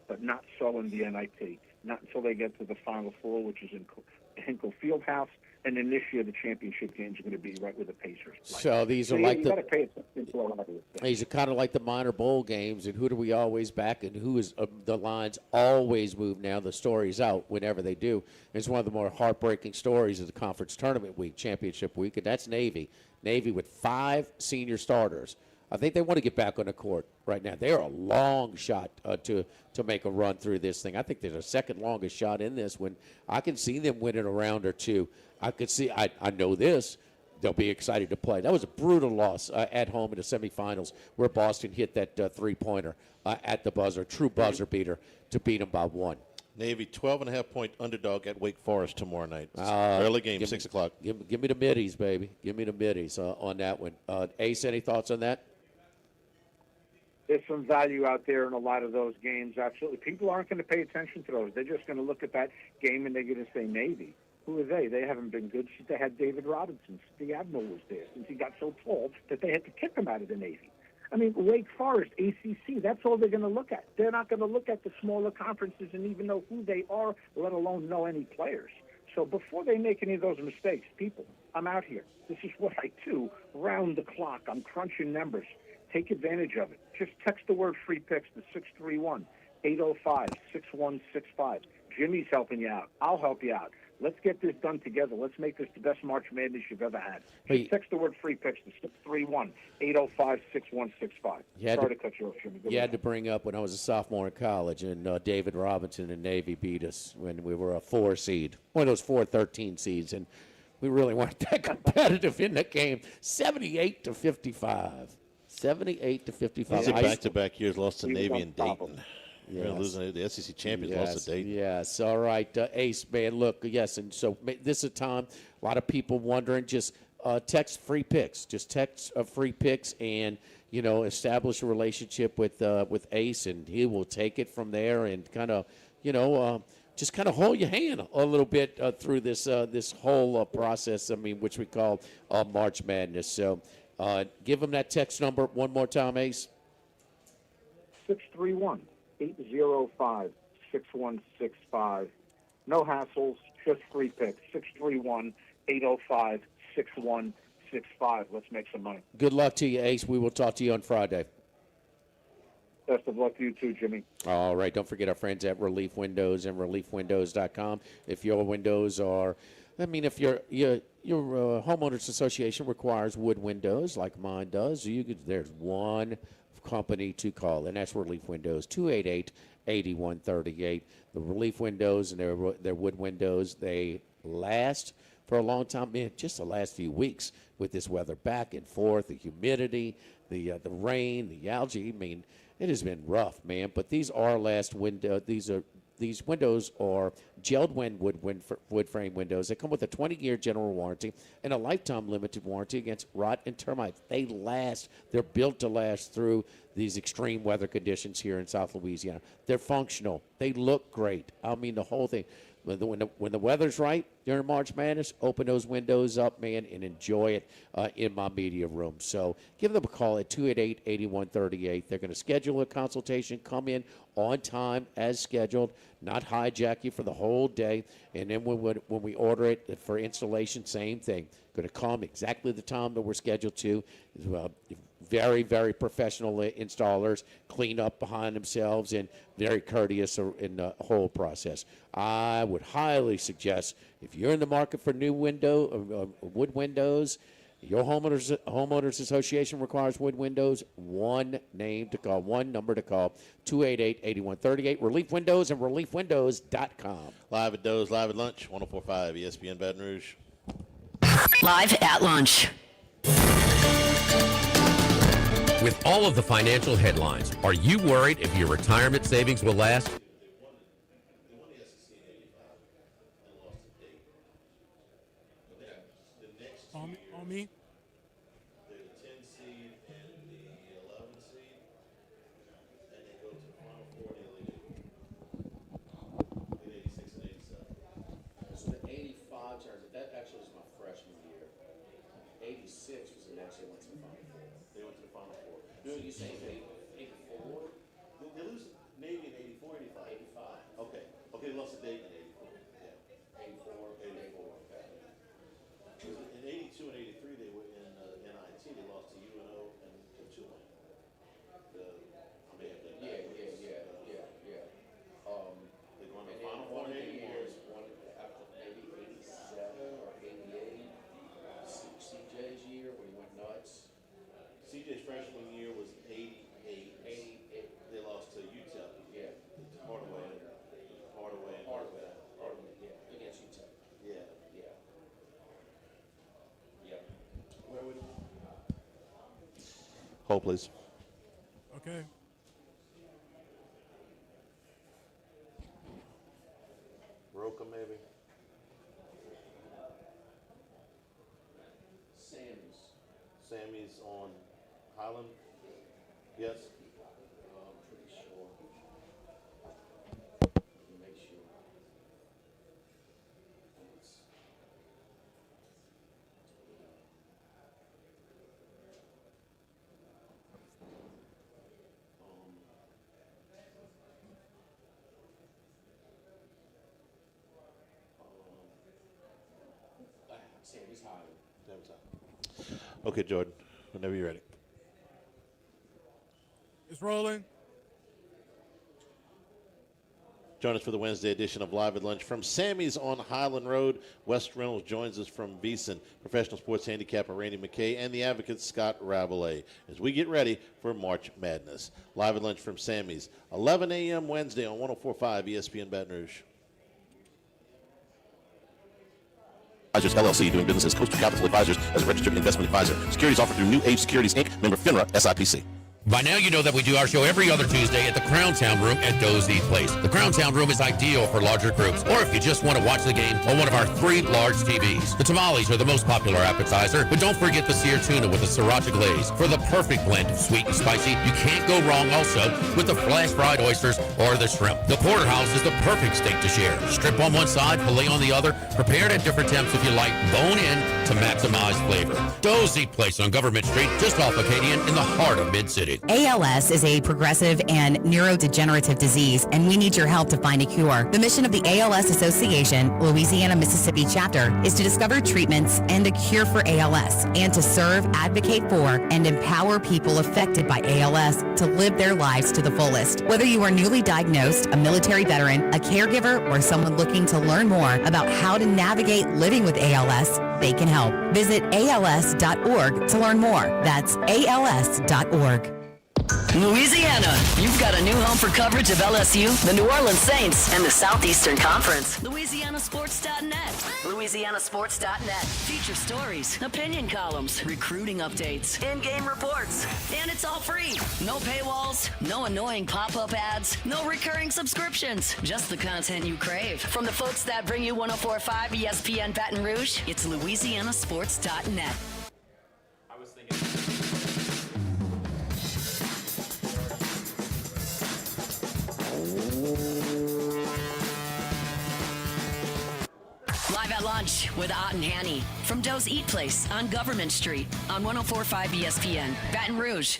but not so in the NIT. Not until they get to the Final Four, which is in Hinkle Fieldhouse. And then this year, the championship games are going to be right with the Pacers. So these are you like got to pay attention to a lot of this stuff. these are kind of like the minor bowl games, and who do we always back, and who is the lines always move now. The story's out whenever they do. It's one of the more heartbreaking stories of the conference tournament week, championship week, and that's Navy. Navy with 5 senior starters. I think they want to get back on the court right now. They're a long shot to make a run through this thing. I think they're the second longest shot in this when I can see them winning a round or two. I could see, I know this, they'll be excited to play. That was a brutal loss at home in the semifinals where Boston hit that three-pointer at the buzzer, true buzzer beater to beat them by 1. Navy 12.5-point underdog at Wake Forest tomorrow night. Early game, 6 o'clock. Give me the middies, baby. Give me the middies on that one. Ace, any thoughts on that? There's some value out there in a lot of those games, absolutely. People aren't going to pay attention to those. They're just going to look at that game and they're going to say, Navy. Who are they? They haven't been good since they had David Robinson, since the Admiral was there, since he got so tall that they had to kick him out of the Navy. I mean, Wake Forest, ACC, that's all they're going to look at. They're not going to look at the smaller conferences and even know who they are, let alone know any players. So before they make any of those mistakes, people, I'm out here. This is what I do round the clock. I'm crunching numbers. Take advantage of it. Just text the word free picks to 631-805-6165. Jimmy's helping you out. I'll help you out. Let's get this done together. Let's make this the best March Madness you've ever had. Just text the word free picks to 631-805-6165. Sorry to cut you off, Jimmy. You had to bring up when I was a sophomore in college, and David Robinson and Navy beat us when we were a 4 seed, one of those 4-13 seeds, and we really weren't that competitive in that game. 78-55. 78-55. These are back-to-back years, lost to Navy and Dayton. Yes. We're losing the SEC champions, lost to Dayton. Yes, all right. Ace, man, look, yes, and so this is a time, a lot of people wondering, just text free picks. Just text free picks and, establish a relationship with Ace, and he will take it from there and kind of, just kind of hold your hand a little bit through this this whole process, which we call March Madness. So give him that text number one more time, Ace. 631-805-6165. No hassles, just free picks. 631-805-6165. Let's make some money. Good luck to you, Ace. We will talk to you on Friday. Best of luck to you too, Jimmy. All right. Don't forget our friends at Relief Windows and ReliefWindows.com. If your windows are, if your homeowners association requires wood windows like mine does, there's one company to call, and that's Relief Windows, 288-8138. The Relief Windows and their wood windows, they last for a long time. Man, just the last few weeks with this weather back and forth, the humidity, the rain, the algae. It has been rough, man. But these are last window. These windows are gelled wood frame windows. They come with a 20-year general warranty and a lifetime limited warranty against rot and termites. They last. They're built to last through these extreme weather conditions here in South Louisiana. They're functional. They look great. The whole thing. When the weather's right during March Madness, open those windows up, man, and enjoy it in my media room. So give them a call at 288-8138. They're going to schedule a consultation, come in on time as scheduled, not hijack you for the whole day. And then when we order it for installation, same thing. Going to come exactly the time that we're scheduled to. Very, very professional installers, clean up behind themselves, and very courteous in the whole process. I would highly suggest, if you're in the market for new wood windows, your homeowners association requires wood windows, one number to call, 288-8138. Relief Windows and ReliefWindows.com. Live at Doe's, live at lunch, 104.5 ESPN Baton Rouge. Live at lunch. With all of the financial headlines, are you worried if your retirement savings will last? On me? So the 85 that actually was my freshman year. 86 was the next year went to the Final Four. They went to the Final Four. No, you saying 84? They lose Navy in 84, 85. Okay, they lost to Dayton in 84. Yeah. 84. Okay. Call, please. Okay. Roca, maybe. Sammy's on Highland. Yes. Pretty sure. Make sure. Sammy's Highland. Okay, Jordan, whenever you're ready. It's rolling. Join us for the Wednesday edition of Live at Lunch from Sammy's on Highland Road. Wes Reynolds joins us from Beeson, professional sports handicapper Randy McKay, and the advocate Scott Rabelais as we get ready for March Madness. Live at Lunch from Sammy's, 11 a.m. Wednesday on 104.5 ESPN Baton Rouge. Advisors LLC, doing business as Coastal Capital Advisors as a registered investment advisor. Securities offered through New Age Securities Inc., member FINRA, SIPC. By now, you know that we do our show every other Tuesday at the Crowntown Room at Doe's Eat Place. The Crowntown Room is ideal for larger groups, or if you just want to watch the game on one of our 3 large TVs. The tamales are the most popular appetizer, but don't forget the seared tuna with the sriracha glaze. For the perfect blend of sweet and spicy, you can't go wrong also with the flash-fried oysters or the shrimp. The porterhouse is the perfect steak to share. Strip on one side, filet on the other, prepared at different temps if you like, bone in to maximize flavor. Doe's Eat Place on Government Street, just off Acadian in the heart of Mid-City. ALS is a progressive and neurodegenerative disease, and we need your help to find a cure. The mission of the ALS Association, Louisiana, Mississippi chapter, is to discover treatments and a cure for ALS, and to serve, advocate for, and empower people affected by ALS to live their lives to the fullest. Whether you are newly diagnosed, a military veteran, a caregiver, or someone looking to learn more about how to navigate living with ALS, they can help. Visit als.org to learn more. That's als.org. Louisiana, you've got a new home for coverage of LSU, the New Orleans Saints, and the Southeastern Conference. LouisianaSports.net. LouisianaSports.net. Feature stories, opinion columns, recruiting updates, in-game reports. And it's all free. No paywalls, no annoying pop-up ads, no recurring subscriptions. Just the content you crave. From the folks that bring you 104.5 ESPN Baton Rouge, it's LouisianaSports.net. I was thinking. Live at Lunch with Ott and Hanny from Doe's Eat Place on Government Street on 104.5 ESPN, Baton Rouge.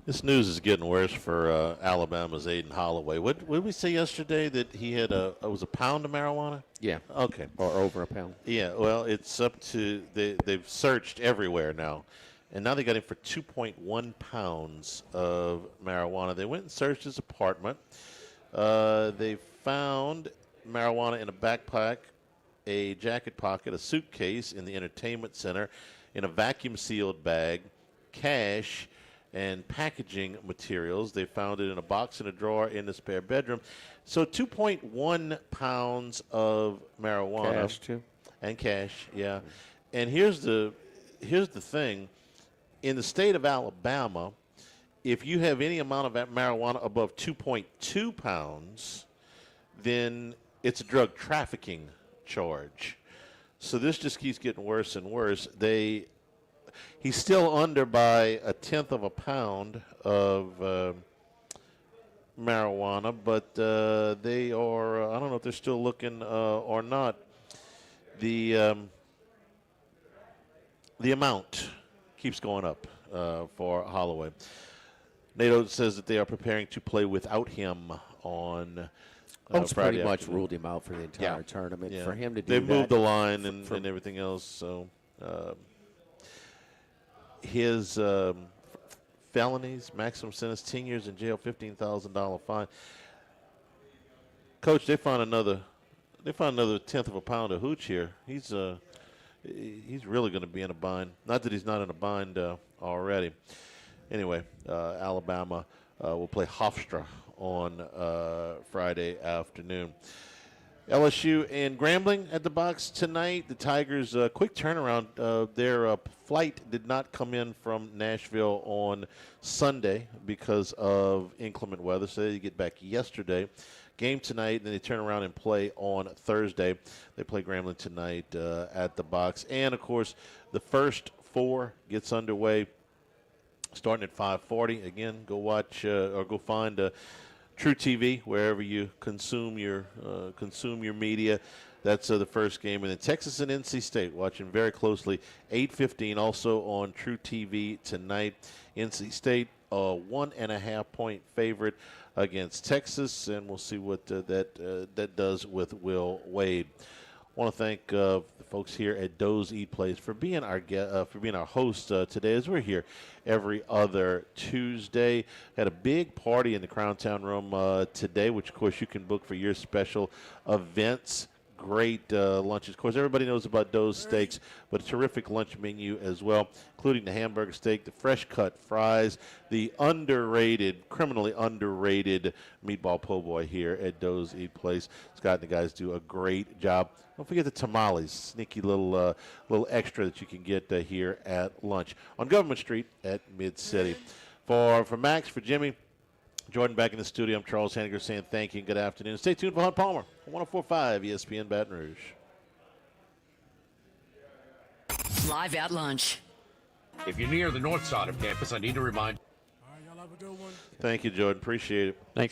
This news is getting worse for Alabama's Aiden Holloway. What did we say yesterday that he had it was a pound of marijuana? Yeah. Okay. Or over a pound. Yeah, well, it's up to, they've searched everywhere now. And now they got him for 2.1 pounds of marijuana. They went and searched his apartment. They found marijuana in a backpack, a jacket pocket, a suitcase in the entertainment center, in a vacuum-sealed bag, cash, and packaging materials. They found it in a box in a drawer in the spare bedroom. So 2.1 pounds of marijuana. Cash, too. And cash, yeah. And here's the thing. In the state of Alabama, if you have any amount of that marijuana above 2.2 pounds, then it's a drug trafficking charge. So this just keeps getting worse and worse. He's still under by 1/10 of a pound of marijuana, but they are, I don't know if they're still looking or not. The amount keeps going up for Holloway. NATO says that they are preparing to play without him on Oaks Friday pretty much afternoon. ruled him out for the entire tournament. Yeah. For him to do They've that, moved the line and everything else. So his felonies, maximum sentence, 10 years in jail, $15,000 fine. Coach, they found another 1/10 of a pound of hooch here. He's really going to be in a bind. Not that he's not in a bind already. Anyway, Alabama will play Hofstra on Friday afternoon. LSU and Grambling at the box tonight. The Tigers, quick turnaround. Their flight did not come in from Nashville on Sunday because of inclement weather, so they get back yesterday. Game tonight, and then they turn around and play on Thursday. They play Grambling tonight at the box. And, of course, the First Four gets underway starting at 5:40. Again, go watch or go find True TV wherever you consume your media. That's the first game. And then Texas and NC State watching very closely. 8:15 also on True TV tonight. NC State, a 1.5-point favorite against Texas, and we'll see what that does with Will Wade. I want to thank the folks here at Doe's Eat Place for being our host today, as we're here every other Tuesday. Had a big party in the Crown Town Room today, which of course you can book for your special events. Great lunches. Of course, everybody knows about Doe's Steaks, but a terrific lunch menu as well, including the hamburger steak, the fresh-cut fries, the criminally underrated meatball po' boy here at Doe's Eat Place. Scott and the guys do a great job. Don't forget the tamales, sneaky little extra that you can get here at lunch on Government Street at Mid-City. For Max, for Jimmy, Jordan back in the studio. I'm Charles Henniger saying thank you and good afternoon. Stay tuned for Hunt Palmer, 104.5 ESPN Baton Rouge. Live at lunch. If you're near the north side of campus, I need to remind Thank you, Jordan. Appreciate it. Thanks.